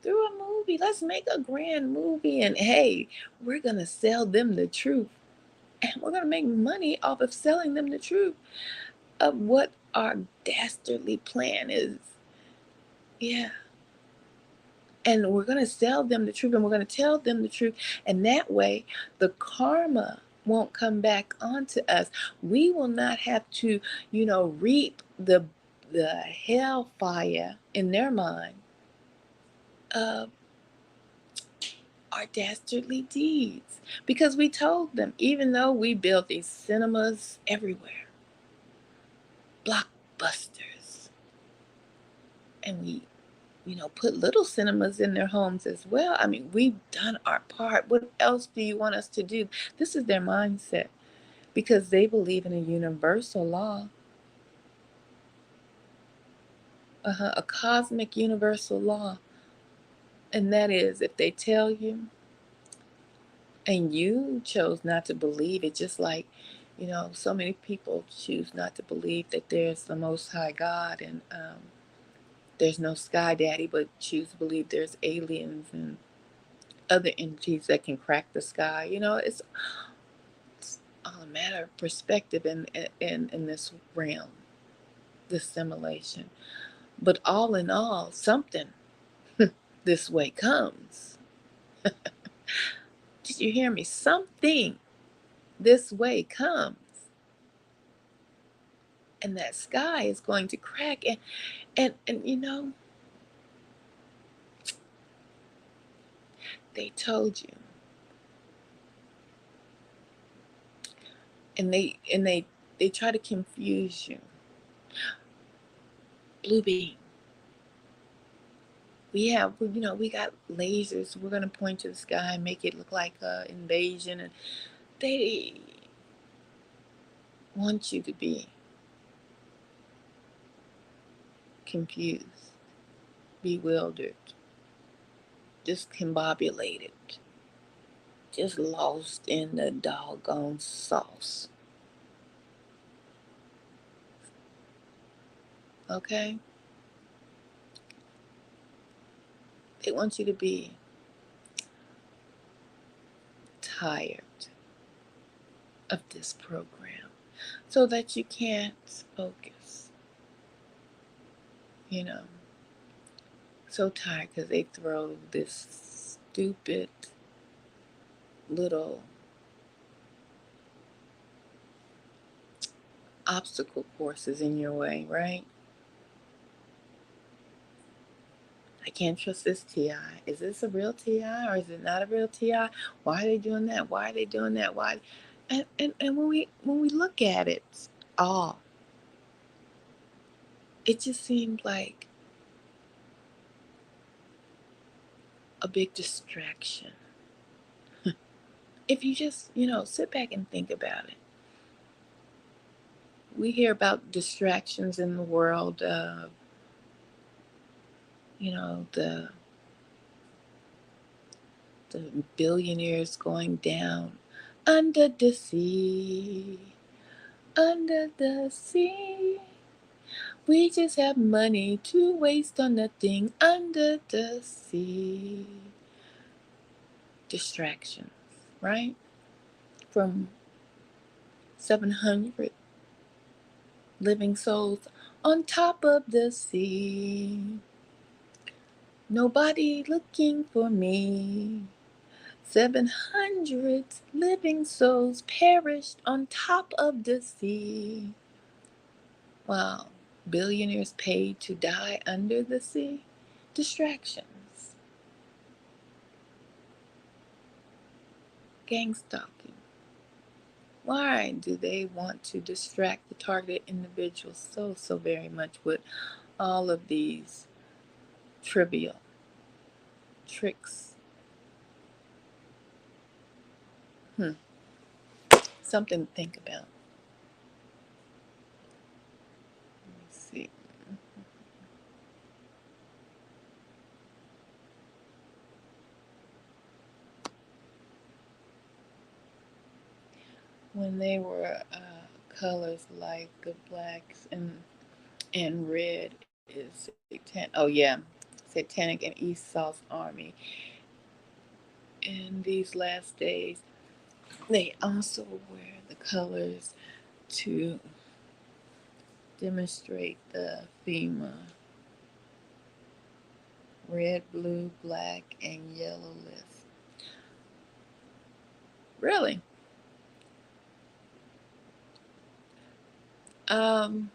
through a movie. Let's make a grand movie, and hey, we're going to sell them the truth. And we're going to make money off of selling them the truth of what our dastardly plan is. Yeah. And we're going to sell them the truth, and we're going to tell them the truth. And that way, the karma won't come back onto us. We will not have to, reap the hellfire in their mind of our dastardly deeds. Because we told them, even though we built these cinemas everywhere, blockbusters, and we put little cinemas in their homes as well. I mean, we've done our part. What else do you want us to do? This is their mindset, because they believe in a universal law, a cosmic universal law. And that is, if they tell you and you chose not to believe it, just like, so many people choose not to believe that there's the Most High God, and there's no Sky Daddy, but choose to believe there's aliens and other entities that can crack the sky. It's all a matter of perspective in this realm, this simulation. But all in all, something this way comes. Did you hear me? Something this way comes. And that sky is going to crack. And they told you. And they try to confuse you. Blue beam. We got lasers. We're going to point to the sky and make it look like an invasion. And they want you to be confused, bewildered, discombobulated, just lost in the doggone sauce. Okay? They want you to be tired of this program so that you can't focus. So tired because they throw this stupid little obstacle courses in your way, right? I can't trust this TI. Is this a real TI or is it not a real TI? Why are they doing that? Why are they doing that? Why? And when we look at it all, it just seemed like a big distraction. If you just, sit back and think about it. We hear about distractions in the world of, the billionaires going down under the sea, under the sea. We just have money to waste on nothing under the sea. Distractions, right? From 700 living souls on top of the sea. Nobody looking for me. 700 living souls perished on top of the sea. Wow. Billionaires paid to die under the sea? Distractions. Gang stalking. Why do they want to distract the targeted individuals so very much with all of these trivial tricks? Something to think about. Let's see. When they were colors like the blacks and red is satanic and Esau's army. In these last days, they also wear the colors to demonstrate the FEMA red, blue, black, and yellow list. Really? Um,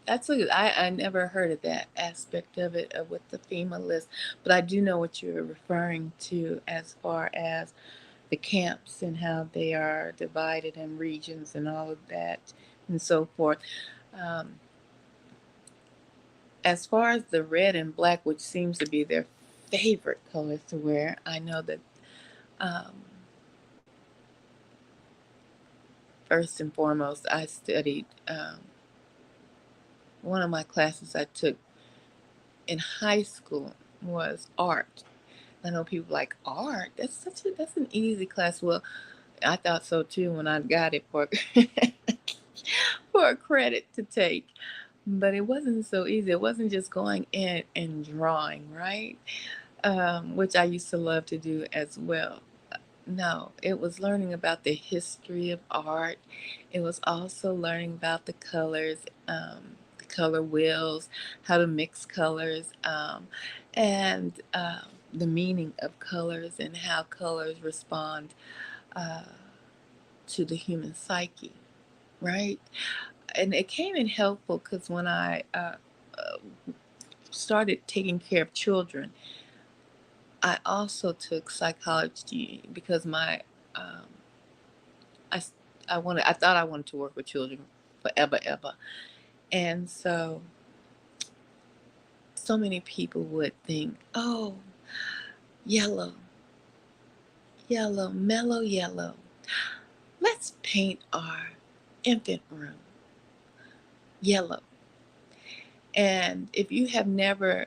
I never heard of that aspect of it with the FEMA list, but I do know what you're referring to as far as the camps and how they are divided in regions and all of that and so forth. Um, as far as the red and black, which seems to be their favorite colors to wear, I know that um, first and foremost, I studied one of my classes I took in high school was art. I know people like art. That's an easy class. Well, I thought so too when I got it for for a credit to take. But it wasn't so easy. It wasn't just going in and drawing, right? Which I used to love to do as well. No, it was learning about the history of art. It was also learning about the color wheels, how to mix colors, and the meaning of colors and how colors respond uh, to the human psyche, right? And it came in helpful because when I uh, started taking care of children, I also took psychology because um, I I thought I wanted to work with children forever ever, and so many people would think, oh, yellow, yellow, mellow yellow. Let's paint our infant room yellow. And if you have never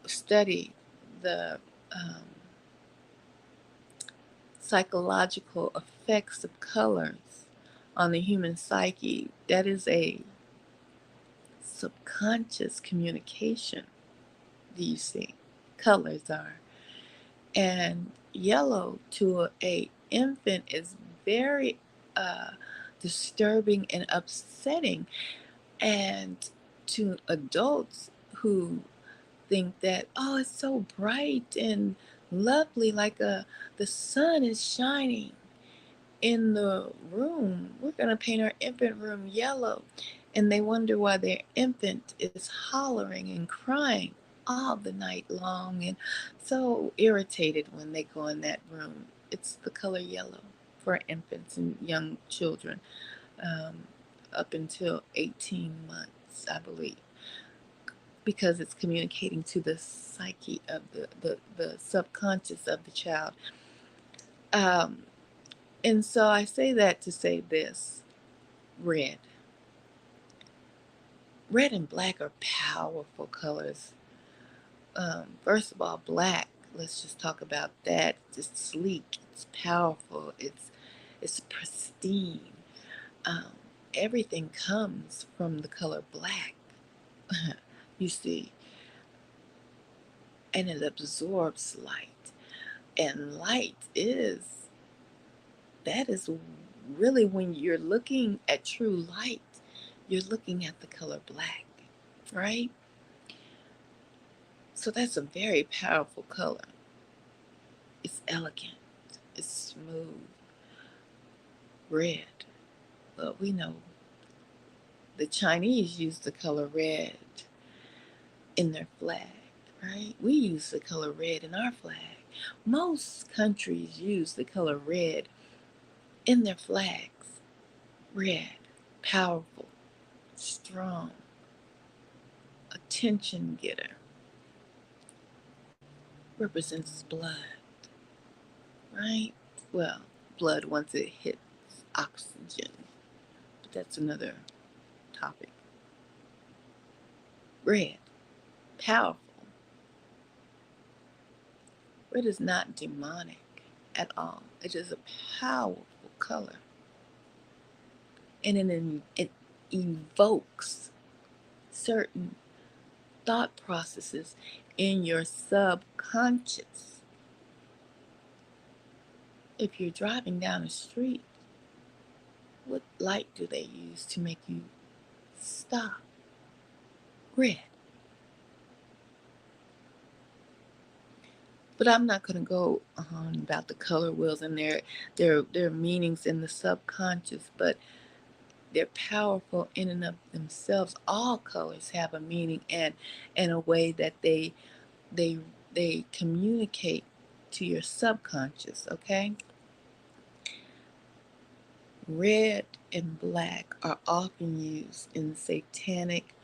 studied the um, psychological effects of colors on the human psyche, that is a subconscious communication. Do you see? Colors are. And yellow to a infant is very uh, disturbing and upsetting. And to adults who think that, oh, it's so bright and lovely, like the sun is shining in the room. We're going to paint our infant room yellow. And they wonder why their infant is hollering and crying all the night long and so irritated when they go in that room. It's the color yellow for infants and young children um, up until 18 months, I believe, because it's communicating to the psyche of the subconscious of the child. Um, and so I say that to say this: red. Red and black are powerful colors. First of all, black. Let's just talk about that. It's sleek. It's powerful. It's pristine. Um, Everything comes from the color black. You see, and it absorbs light. And light is that is really when you're looking at true light. you're looking at the color black, right? So that's a very powerful color. It's elegant, it's smooth. Red. Well, we know the Chinese use the color red in their flag, right? We use the color red in our flag. Most countries use the color red in their flags. Red, powerful, strong, attention getter, represents blood, right? Well, blood once it hits oxygen, but that's another topic. Red, powerful. Red is not demonic at all. It is a powerful color. And it evokes certain thought processes in your subconscious. If you're driving down the street, what light do they use to make you stop? Red. But I'm not going to go on about the color wheels and their meanings in the subconscious, but they're powerful in and of themselves. All colors have a meaning and a way that they they communicate to your subconscious, okay? Red and black are often used in satanic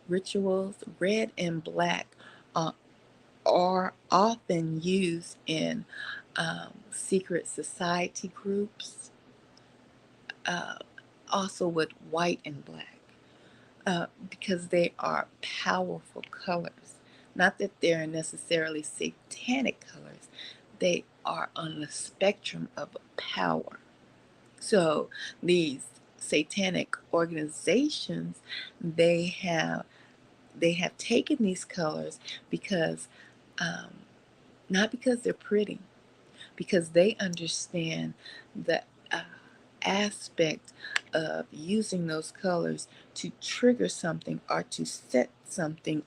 rituals. Red and black are, are often used in secret society groups, uh, also with white and black, because they are powerful colors. Not that they're necessarily satanic colors, they are on the spectrum of power. So these satanic organizations, they have they have taken these colors because um, not because they're pretty, because they understand the aspect of using those colors to trigger something or to set something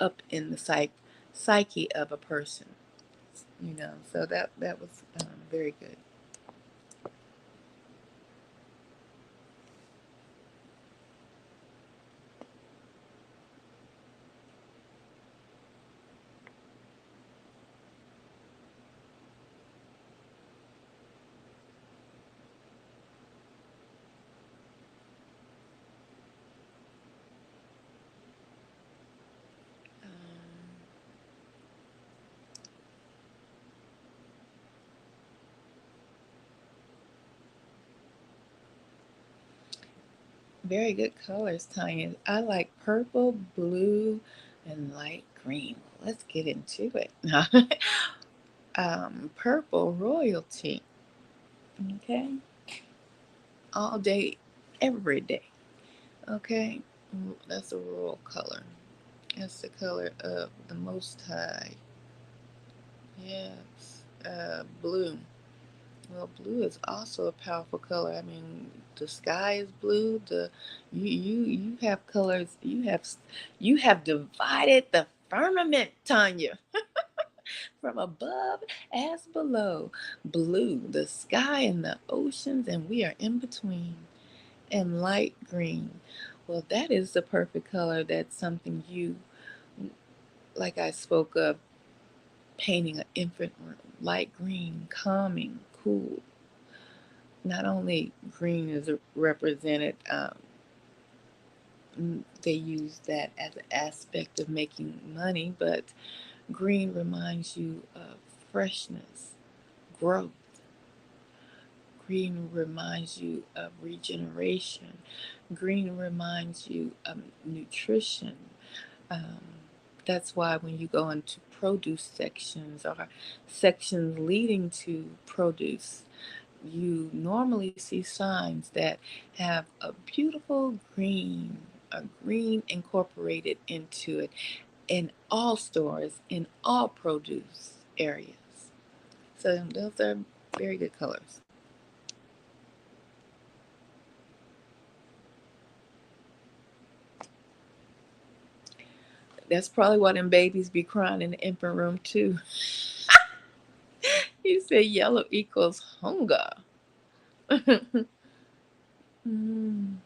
up in the psyche of a person. You know, so that was very good. Um, Very good colors, Tanya. I like purple, blue, and light green. Let's get into it. Purple royalty. Okay, all day, every day. Okay, that's a royal color. That's the color of the Most High. Yes, blue. Well, blue is also a powerful color. I mean, the sky is blue. You have colors. You have divided the firmament, Tanya, from above as below. Blue, the sky and the oceans, and we are in between. And light green. Well, that is the perfect color. That's something you, like I spoke of, painting an infant room. Light green, calming, cool. Not only green is represented, they use that as an aspect of making money, but green reminds you of freshness, growth. Green reminds you of regeneration. Green reminds you of nutrition. Um, that's why when you go into produce sections or sections leading to produce, you normally see signs that have a beautiful green, a green incorporated into it in all stores, in all produce areas. So those are very good colors. That's probably why them babies be crying in the infant room too. You said yellow equals hunger. Mm.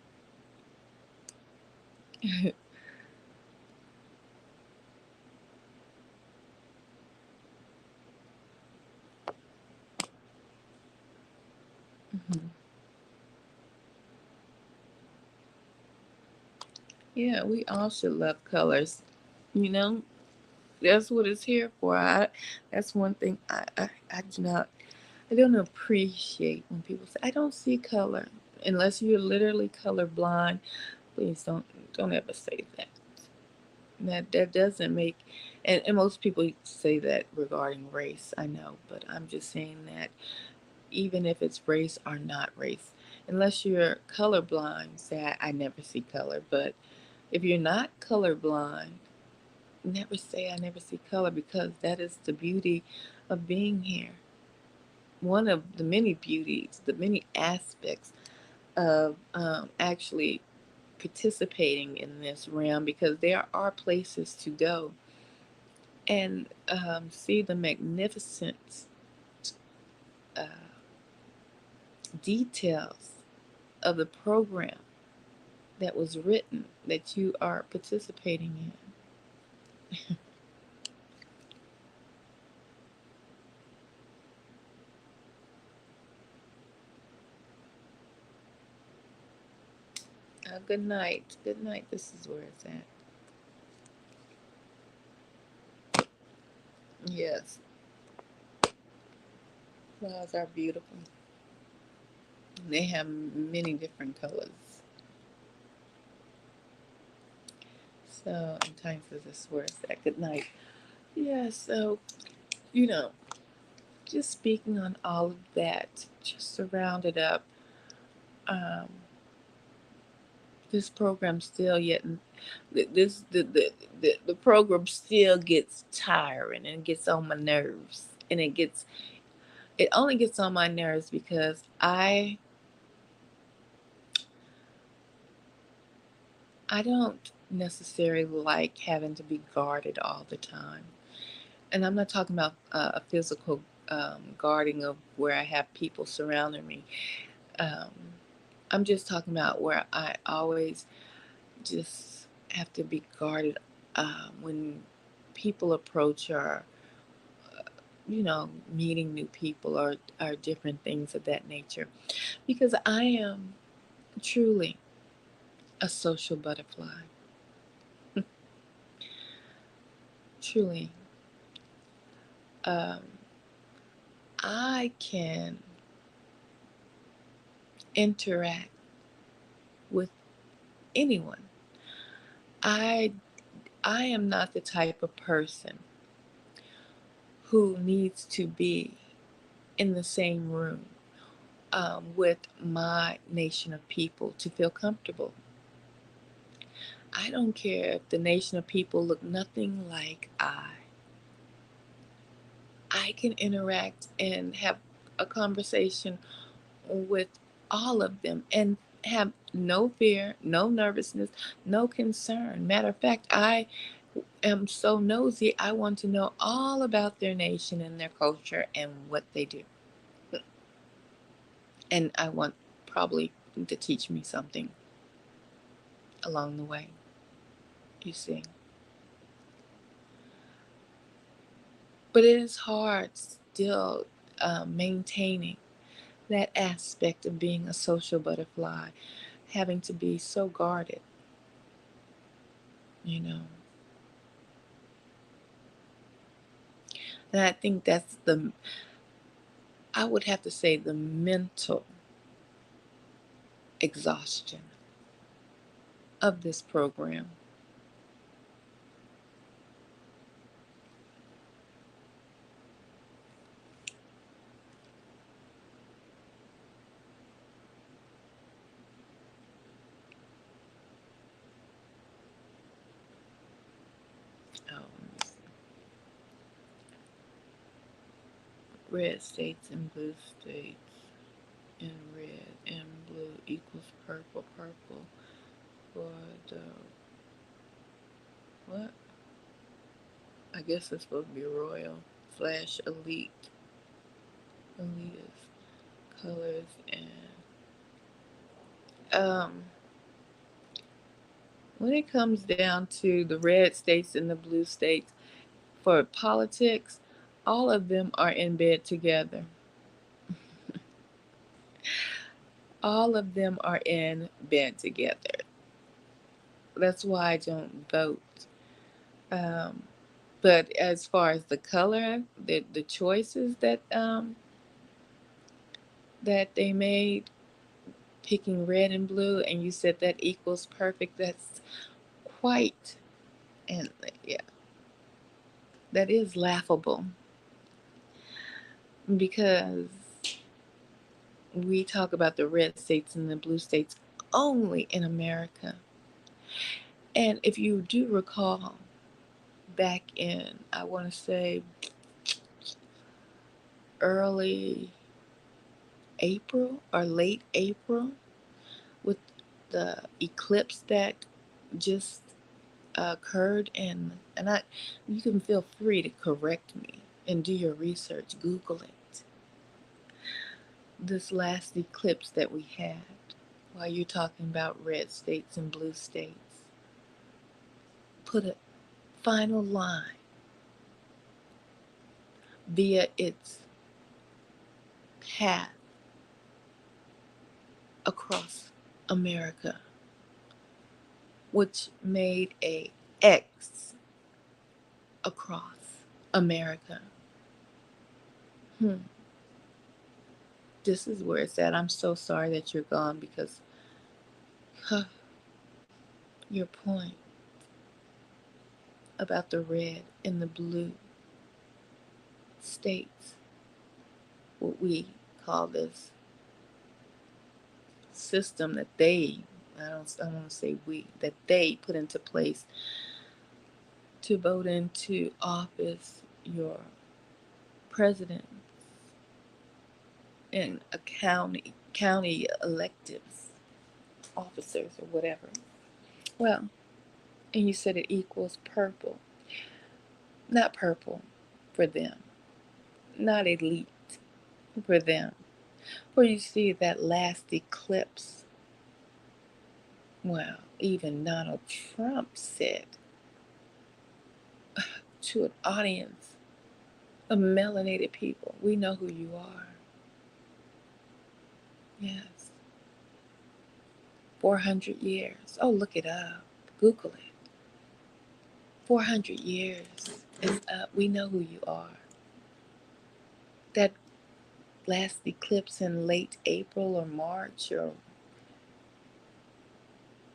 Mhm. Yeah, we all should love colors. You know, that's what it's here for. That's one thing I do not, I don't appreciate when people say, I don't see color. Unless you're literally colorblind, please don't ever say that. That doesn't make, and most people say that regarding race, I know, but I'm just saying that even if it's race or not race, unless you're colorblind, say I never see color. But if you're not colorblind, never say I never see color, because that is the beauty of being here. One of the many beauties, the many aspects of actually participating in this realm, because there are places to go and see the magnificent uh, details of the program that was written that you are participating in. Good night. Good night. This is where it's at. Yes, flowers are beautiful. They have many different colors. So, in times of this, where it's at. Good night. Yeah, so, you know, just speaking on all of that, just to round it up, um, this program still yet, this the program still gets tiring and gets on my nerves, and it only gets on my nerves because I don't necessarily like having to be guarded all the time. And I'm not talking about a physical guarding of where I have people surrounding me. Um, I'm just talking about where I always just have to be guarded when people approach, or, meeting new people, or different things of that nature. Because I am truly a social butterfly. Truly. Um, I can interact with anyone. I I am not the type of person who needs to be in the same room with my nation of people to feel comfortable. I don't care if the nation of people look nothing like I. I can interact and have a conversation with all of them and have no fear, no nervousness, no concern. Matter of fact, I am so nosy, I want to know all about their nation and their culture and what they do. And I want probably to teach me something along the way, you see. But it is hard still maintaining that aspect of being a social butterfly, having to be so guarded, you know. And I think that's I would have to say, the mental exhaustion of this program. Um, red states and blue states, and red and blue equals purple. Purple for the what? I guess it's supposed to be royal slash elite. Elitist colors and when it comes down to the red states and the blue states for politics, all of them are in bed together. All of them are in bed together. That's why I don't vote. Um, but as far as the color, the choices that they made, picking red and blue, and you said that equals perfect. That's quite and yeah, that is laughable because we talk about the red states and the blue states only in America. And if you do recall, back in, I want to say, early April or late April, with the eclipse that just occurred, and I, you can feel free to correct me and do your research, Google it. This last eclipse that we had, while you're talking about red states and blue states, put a final line via its path across America, which made a X across America. Hmm. This is where it's at. I'm so sorry that you're gone because huh, your point about the red and the blue states, what we call this system that I don't want to say we, that they put into place to vote into office your president and a county electives officers or whatever. Well, and you said it equals purple. Not purple for them, not elite for them. For you see that last eclipse, well, even Donald Trump said to an audience of melanated people, we know who you are. Yes. 400 years. Oh, look it up. Google it. 400 years is up. We know who you are. That last eclipse in late April or March, or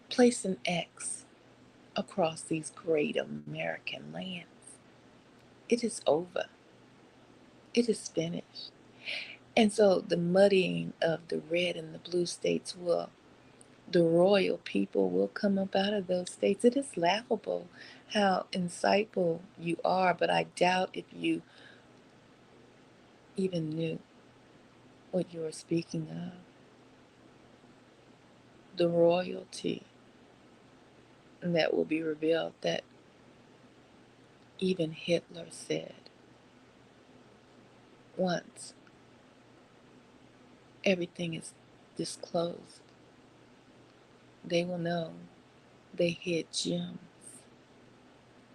place an X across these great American lands. It is over. It is finished. And so the muddying of the red and the blue states the royal people will come up out of those states. It is laughable how insightful you are, but I doubt if you even knew what you were speaking of. The royalty that will be revealed, that even Hitler said once everything is disclosed, they will know they hid gems,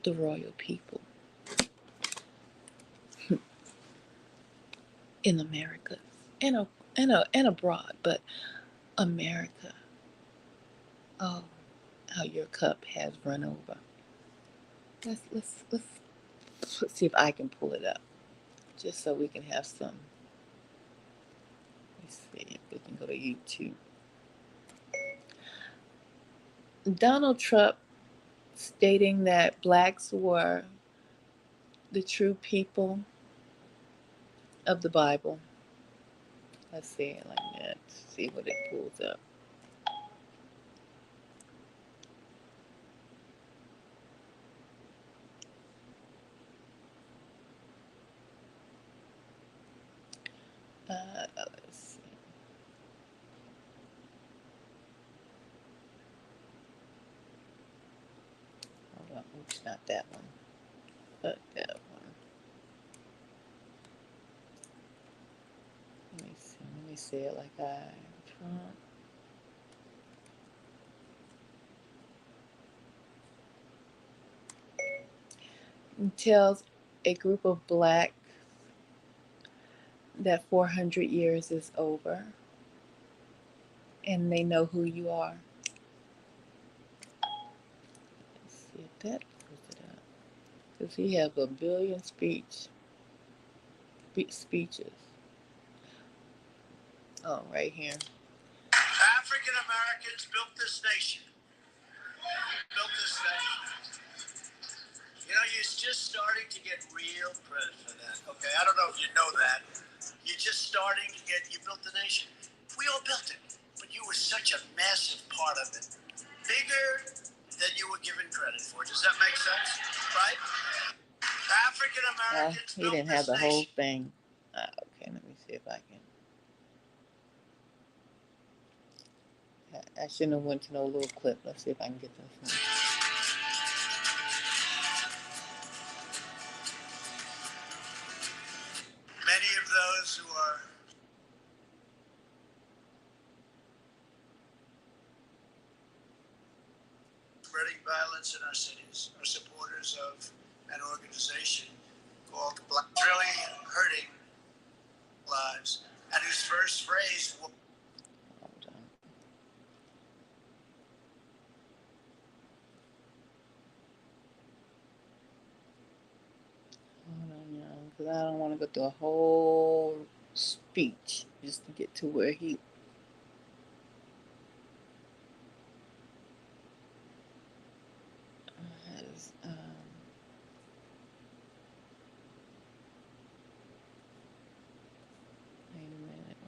the royal people in America and abroad, but America. Oh, how your cup has run over. Let's see if I can pull it up, just so we can have some. Let's see if we can go to YouTube. Donald Trump stating that blacks were the true people of the Bible. Let's see it like that. See what it pulls up. Let's see. Hold on. Oops, not that one. Cut that one. Let me see. Let me say it like Trump. It tells a group of blacks that 400 years is over and they know who you are. Let's see if that pulls it up. Because he has a billion speeches. Oh, right here. African Americans built this nation. Built this nation. You know, you're just starting to get real credit for that. Okay, I don't know if you know that. You're just starting to get. You built the nation. We all built it, but you were such a massive part of it, bigger than you were given credit for. Does that make sense? Right? African Americans. He didn't have the whole thing. Okay, let me see if I can. I shouldn't have went to no little clip. Let's see if I can get this one. Many of those who are spreading violence in our cities are supporters of an organization called Black, really hurting lives, and whose first phrase was, because I don't want to go through a whole speech just to get to where he. Has, wait a minute.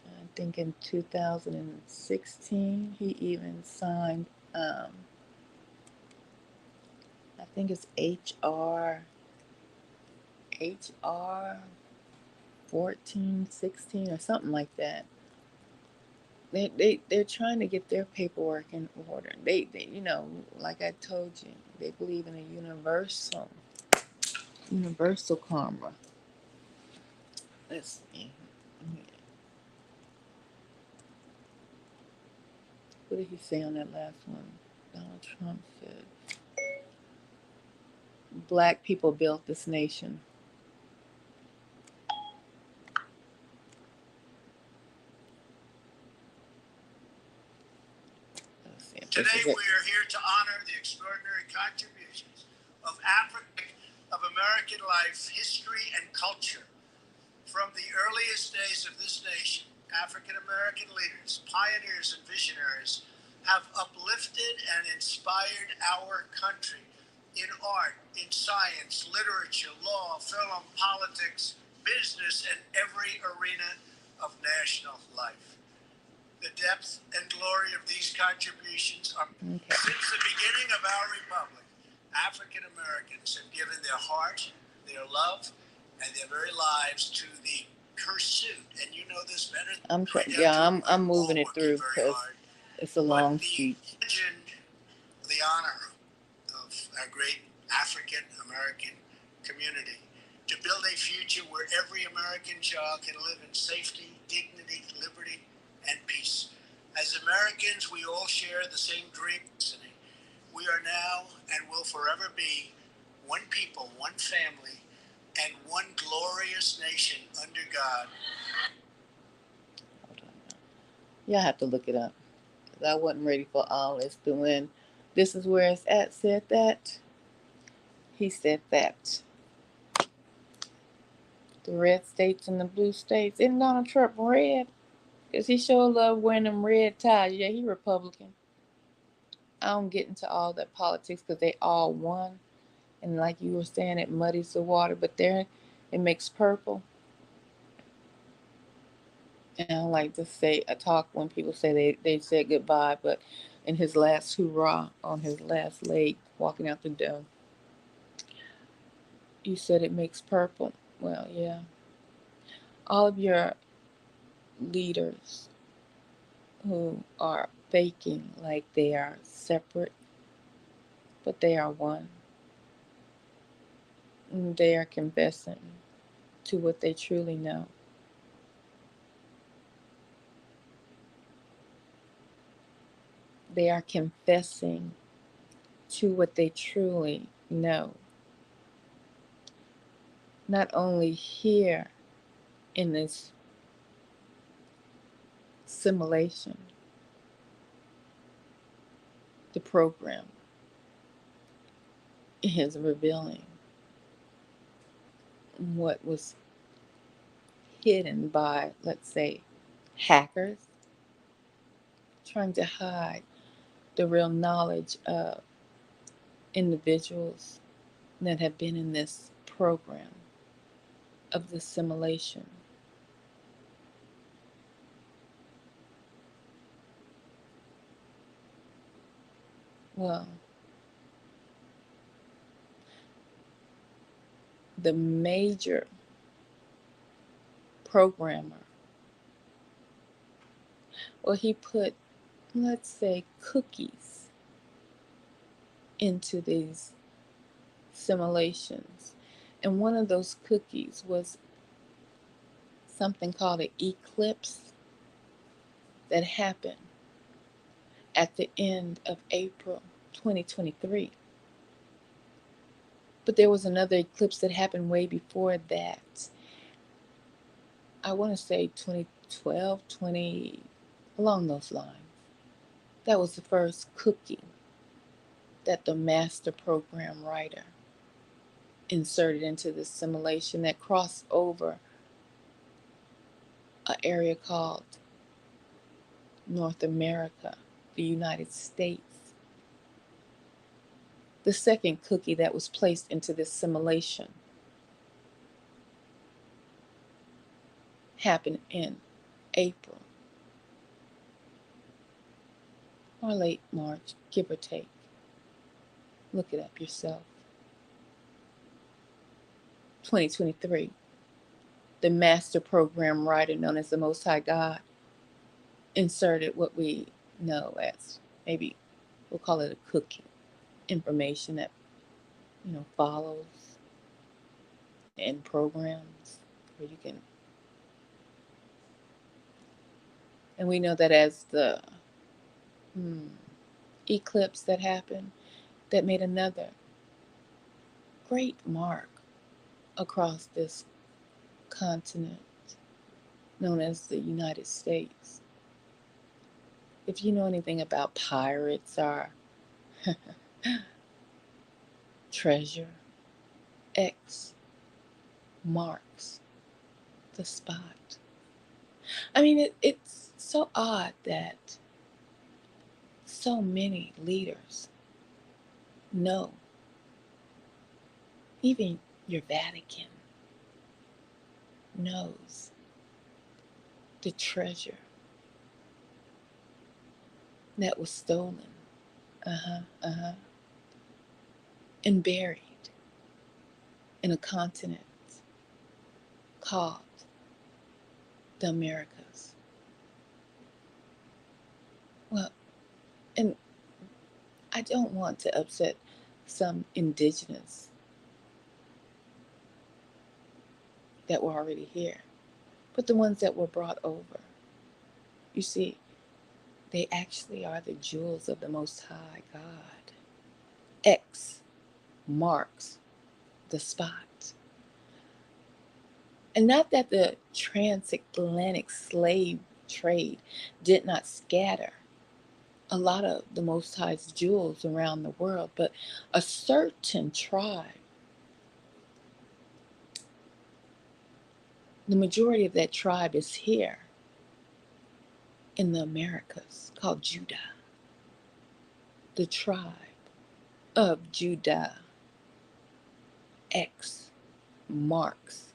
I think in 2016 he even signed. I think it's HR 1416 or something like that. They're trying to get their paperwork in order. They you know, like I told you, they believe in a universal karma. Let's see. What did he say on that last one? Donald Trump said, "Black people built this nation." Today we are here to honor the extraordinary contributions of American life, history, and culture. From the earliest days of this nation, African American leaders, pioneers, and visionaries have uplifted and inspired our country in art, in science, literature, law, film, politics, business, and every arena of national life. The depth and glory of these contributions are since the beginning of our republic. African Americans have given their heart, their love, and their very lives to the pursuit. And you know this better. I'm moving it through because it's a long speech. The honor of our great African American community to build a future where every American child can live in safety, dignity, liberty, and peace. As Americans, we all share the same dream. We are now and will forever be one people, one family, and one glorious nation under God. Hold on now. Y'all have to look it up. I wasn't ready for all this doing. This is where it's at. Said that. He said that. The red states and the blue states. Isn't Donald Trump red? Because he sure love wearing them red ties. Yeah, he Republican. I don't get into all that politics because they all won. And like you were saying, it muddies the water. But there, it makes purple. And I don't like to say a talk when people say they said goodbye. But in his last hoorah, on his last leg, walking out the door, you said it makes purple. Well, yeah. All of your leaders who are faking like they are separate, but they are one. And they are confessing to what they truly know. They are confessing to what they truly know. Not only here in this simulation, the program is revealing what was hidden by, let's say, hackers trying to hide the real knowledge of individuals that have been in this program of the simulation. Well, the major programmer, well, he put, let's say, cookies into these simulations. And one of those cookies was something called an eclipse that happened at the end of April 2023. But there was another eclipse that happened way before that. I want to say 2012, 20, along those lines. That was the first cookie that the master program writer inserted into the simulation that crossed over an area called North America, the United States. The second cookie that was placed into this simulation happened in April or late March, give or take. Look it up yourself. 2023. The master program writer known as the Most High God inserted what we know as, maybe we'll call it a cookie, information that follows in programs where you can. And we know that as the eclipse that happened, that made another great mark across this continent known as the United States. If you know anything about pirates or treasure, X marks the spot. I mean, it's so odd that so many leaders know, even your Vatican knows the treasure that was stolen, and buried in a continent called the Americas. Well, and I don't want to upset some indigenous that were already here, but the ones that were brought over. You see, they actually are the jewels of the Most High God. X marks the spot. And not that the transatlantic slave trade did not scatter a lot of the Most High's jewels around the world, but a certain tribe, the majority of that tribe is here in the Americas, called Judah. The tribe of Judah. X marks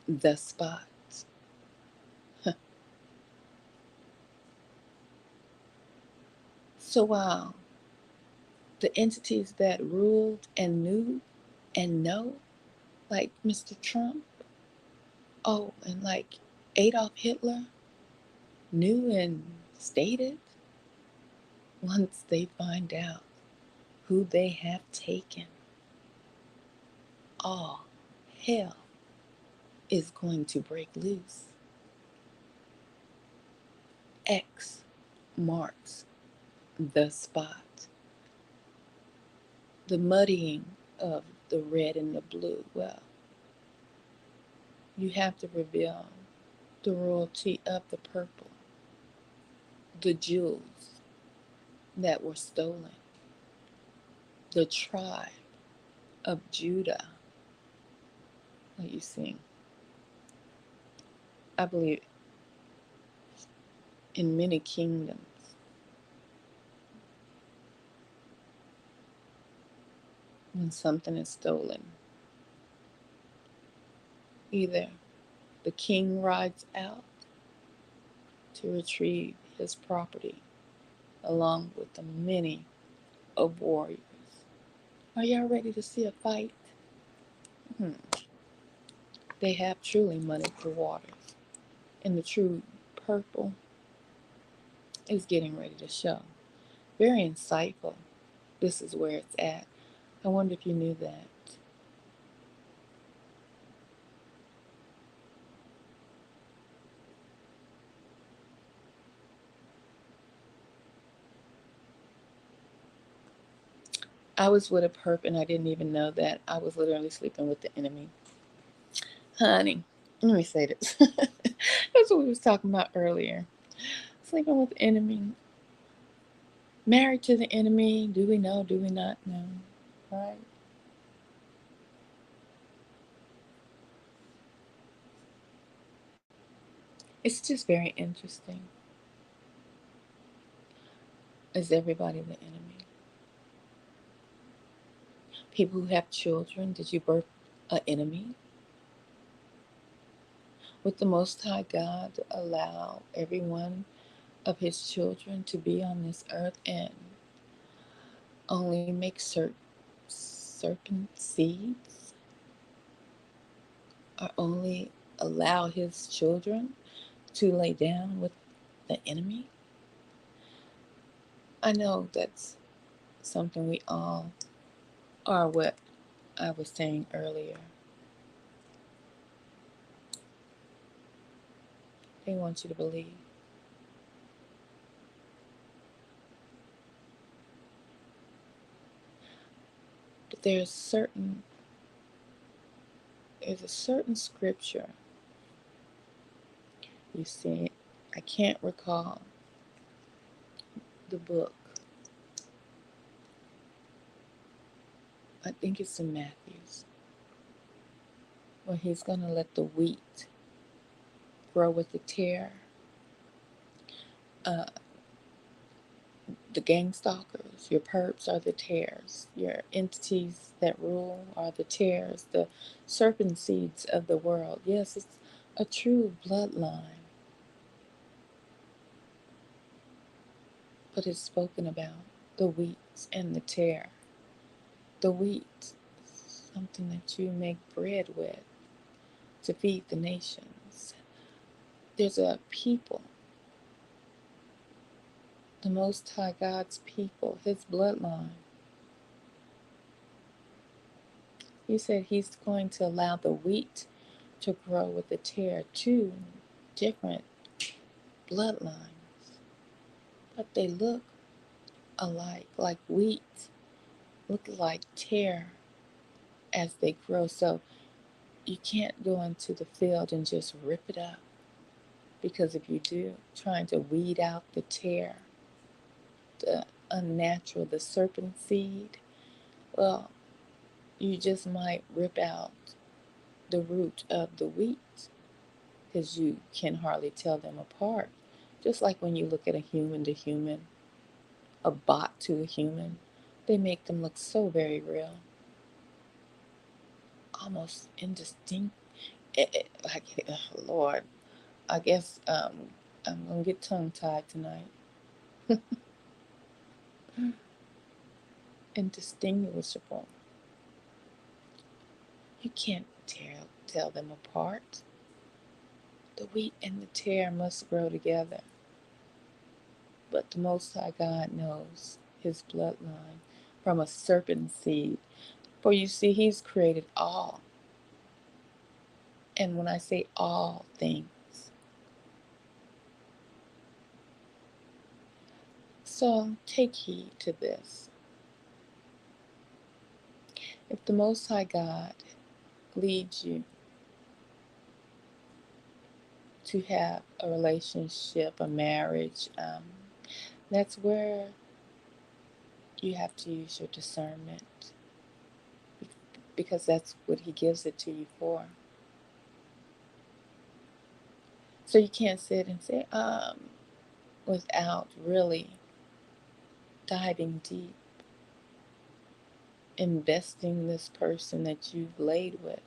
the spot. So while the entities that ruled and knew and know, like Mr. Trump, oh, and like Adolf Hitler, knew and stated, once they find out who they have taken, all hell is going to break loose. X marks the spot. The muddying of the red and the blue. Well, you have to reveal the royalty of the purple, the jewels that were stolen, the tribe of Judah. What you see, I believe in many kingdoms, when something is stolen, either the king rides out to retrieve his property along with the many of warriors. Are y'all ready to see a fight? Hmm. They have truly muddied the waters, and the true purple is getting ready to show. Very insightful. This is where it's at. I wonder if you knew that. I was with a perp and I didn't even know that I was literally sleeping with the enemy. Honey, let me say this. That's what we was talking about earlier. Sleeping with the enemy. Married to the enemy. Do we know? Do we not know? Right? It's just very interesting. Is everybody the enemy? People who have children, did you birth an enemy? Would the Most High God allow every one of his children to be on this earth and only make serpent seeds? Or only allow his children to lay down with the enemy? I know that's something we all are, what I was saying earlier. They want you to believe. But there's a certain scripture, you see, I can't recall the book. I think it's in Matthew's, where he's going to let the wheat grow with the tare. Uh, the gang stalkers, your perps are the tares. Your entities that rule are the tares, the serpent seeds of the world. Yes, it's a true bloodline, but it's spoken about the wheat and the tare. The wheat is something that you make bread with to feed the nations. There's a people, the Most High God's people, his bloodline. He said he's going to allow the wheat to grow with the tare, two different bloodlines, but they look alike, like wheat, look like tare as they grow. So you can't go into the field and just rip it up, because if you do, trying to weed out the tare, the unnatural, the serpent seed, well, you just might rip out the root of the wheat, because you can hardly tell them apart. Just like when you look at a human to human, a bot to a human, they make them look so very real, almost indistinct. Lord, I guess I'm gonna get tongue tied tonight. Indistinguishable. You can't tell them apart. The wheat and the tare must grow together. But the Most High God knows his bloodline from a serpent seed. For you see, he's created all. And when I say all things, so take heed to this. If the Most High God leads you to have a relationship, a marriage, that's where you have to use your discernment, because that's what he gives it to you for. So you can't sit and say, without really diving deep, investing this person that you've laid with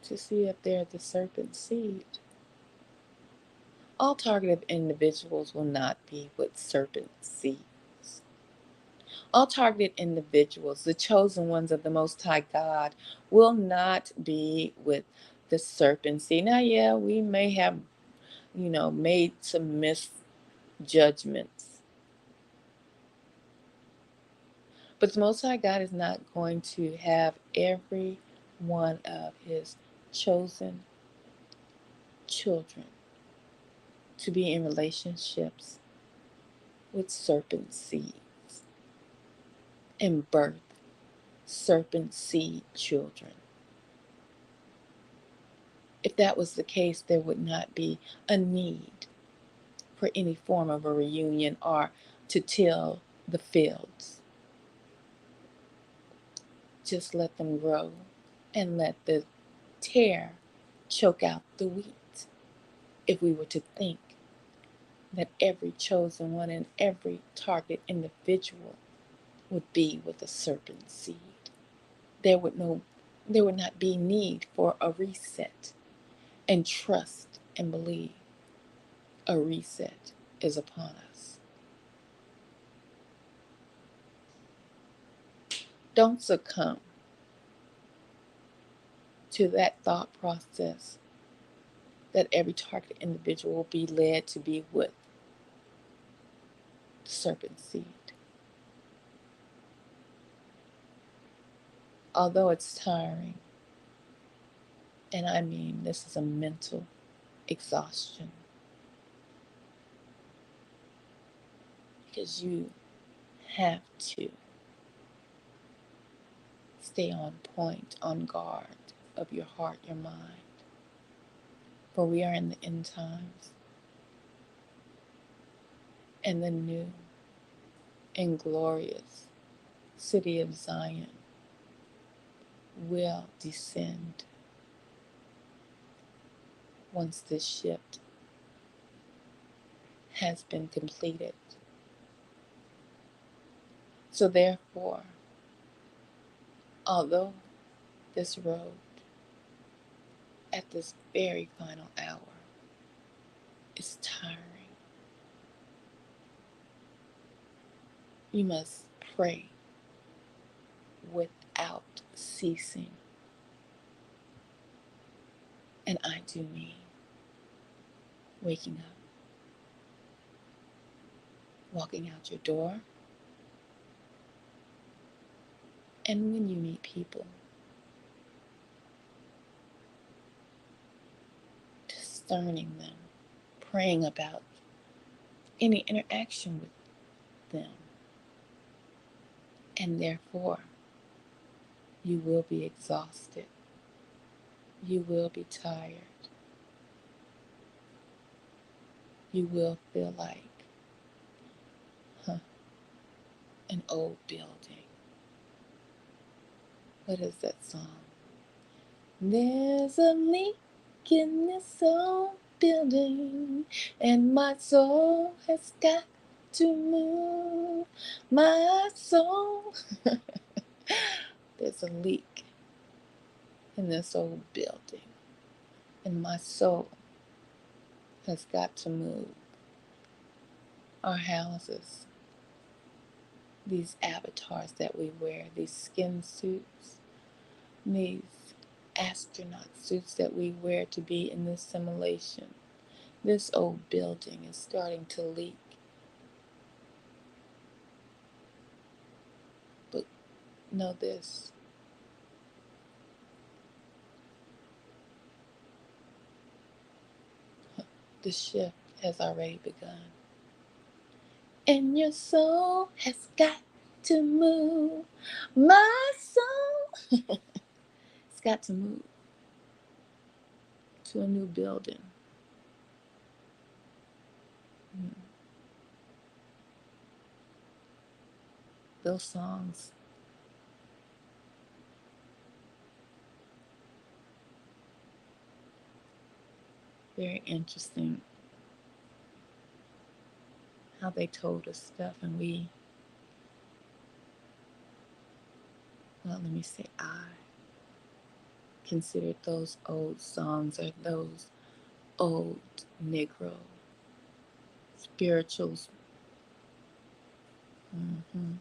to see if they're the serpent seed. All targeted individuals will not be with serpent seeds. All targeted individuals, the chosen ones of the Most High God, will not be with the serpent seed. Now, yeah, we may have, made some misjudgments, but the Most High God is not going to have every one of his chosen children to be in relationships with serpent seeds and birth serpent seed children. If that was the case, there would not be a need for any form of a reunion or to till the fields. Just let them grow and let the tare choke out the wheat. If we were to think that every chosen one and every target individual would be with a serpent seed, there would not be need for a reset, and trust and believe a reset is upon us. Don't succumb to that thought process that every targeted individual will be led to be with the serpent seed. Although it's tiring, and I mean this is a mental exhaustion, because you have to stay on point, on guard of your heart, your mind. For we are in the end times, and the new and glorious city of Zion will descend once this shift has been completed. So therefore, although this road at this very final hour is tiring, you must pray without ceasing. And I do mean waking up, walking out your door, and when you meet people, discerning them, praying about any interaction with them. And therefore, you will be exhausted. You will be tired. You will feel like an old building. What is that song? There's a leak in this old building, and my soul has got to move. My soul. There's a leak in this old building, and my soul has got to move. Our houses, these avatars that we wear, these skin suits, these astronaut suits that we wear to be in this simulation, This old building is starting to leak. But know this. The shift has already begun. And your soul has got to move. My soul it's got to move to a new building. Mm. Those songs, very interesting how they told us stuff, and let me say, I considered those old songs or those old Negro spirituals. Mm-hmm.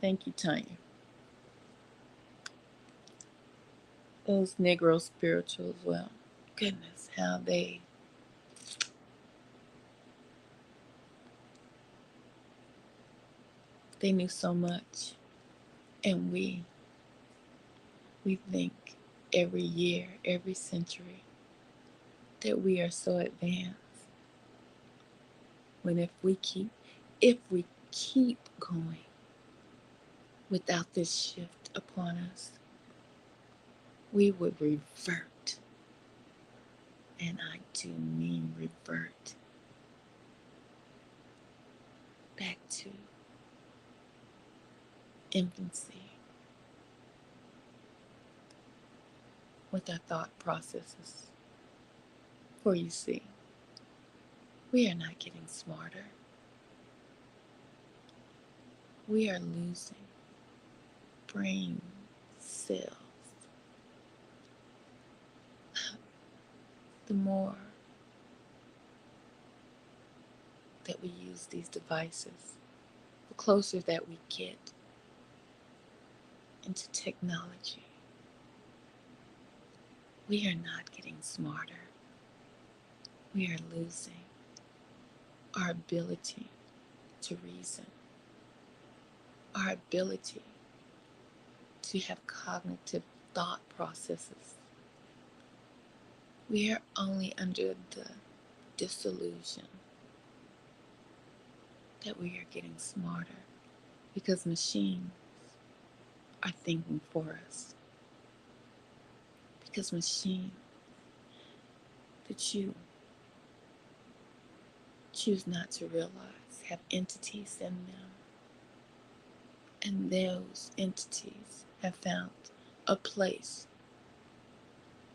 Thank you, Tanya. Those Negro spirituals, well, goodness, how they knew so much, and we think every year, every century that we are so advanced. When if we keep going without this shift upon us, we would revert, and I do mean revert, back to infancy with our thought processes. For you see, we are not getting smarter. We are losing brain cells. The more that we use these devices, the closer that we get into technology. We are not getting smarter. We are losing our ability to reason, our ability to have cognitive thought processes. We are only under the disillusion that we are getting smarter because machines are thinking for us. Because machines that you choose not to realize have entities in them, and those entities have found a place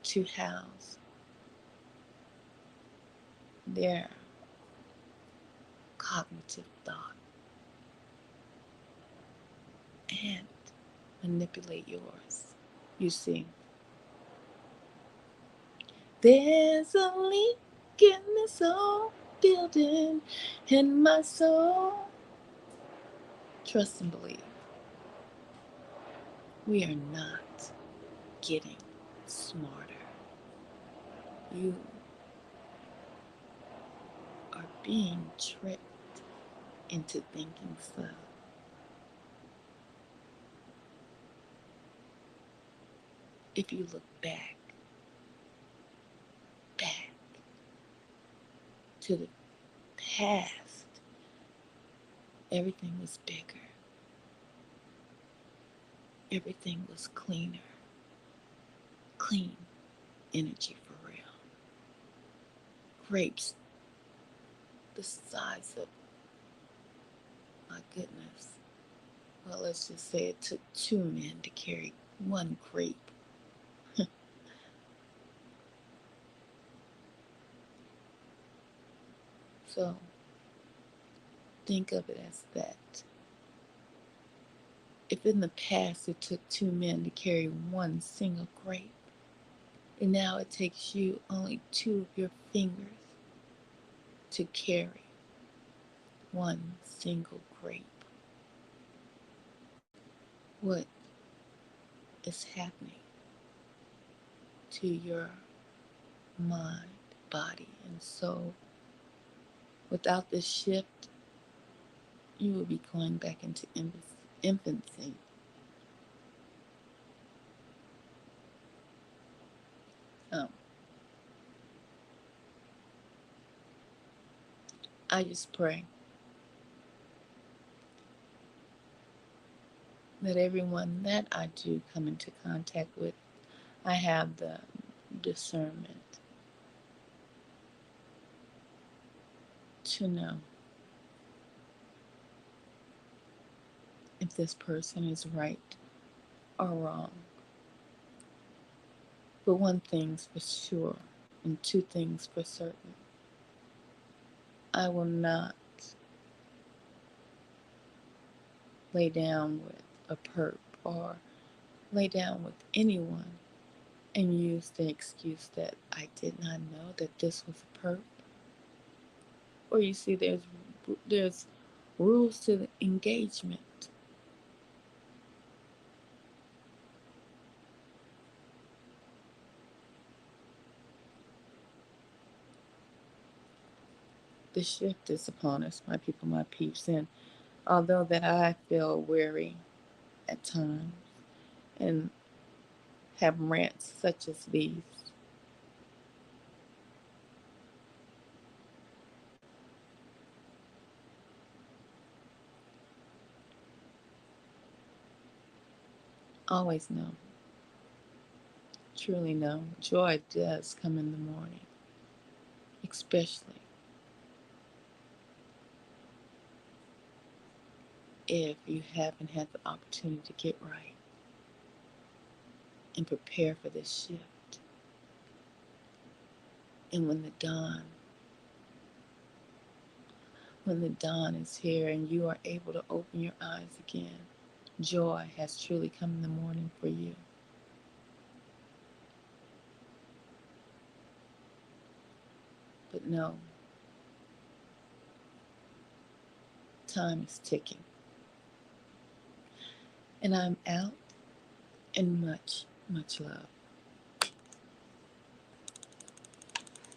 to house their cognitive thought and manipulate yours. You see, there's a leak in this old building, and my soul, trust and believe, we are not getting smarter. You are being tricked into thinking so. If you look back to the past, everything was bigger. Everything was cleaner. Clean energy for real. Grapes the size of, my goodness. Well, let's just say it took 2 men to carry one grape. So think of it as that. If in the past it took 2 men to carry one single grape, and now it takes you only 2 of your fingers to carry one single grape, what is happening to your mind, body, and soul. Without this shift, you will be going back into infancy. Um, I just pray that everyone that I do come into contact with, I have the discernment to know if this person is right or wrong. But one thing's for sure, and two things for certain. I will not lay down with a perp or lay down with anyone and use the excuse that I did not know that this was a perp. Or you see, there's rules to the engagement. The shift is upon us, my people, my peeps, and although that I feel weary at times and have rants such as these, always know, truly know, joy does come in the morning, especially if you haven't had the opportunity to get right and prepare for this shift. And when the dawn is here and you are able to open your eyes again, joy has truly come in the morning for you. But no, time is ticking. And I'm out, and much, much love.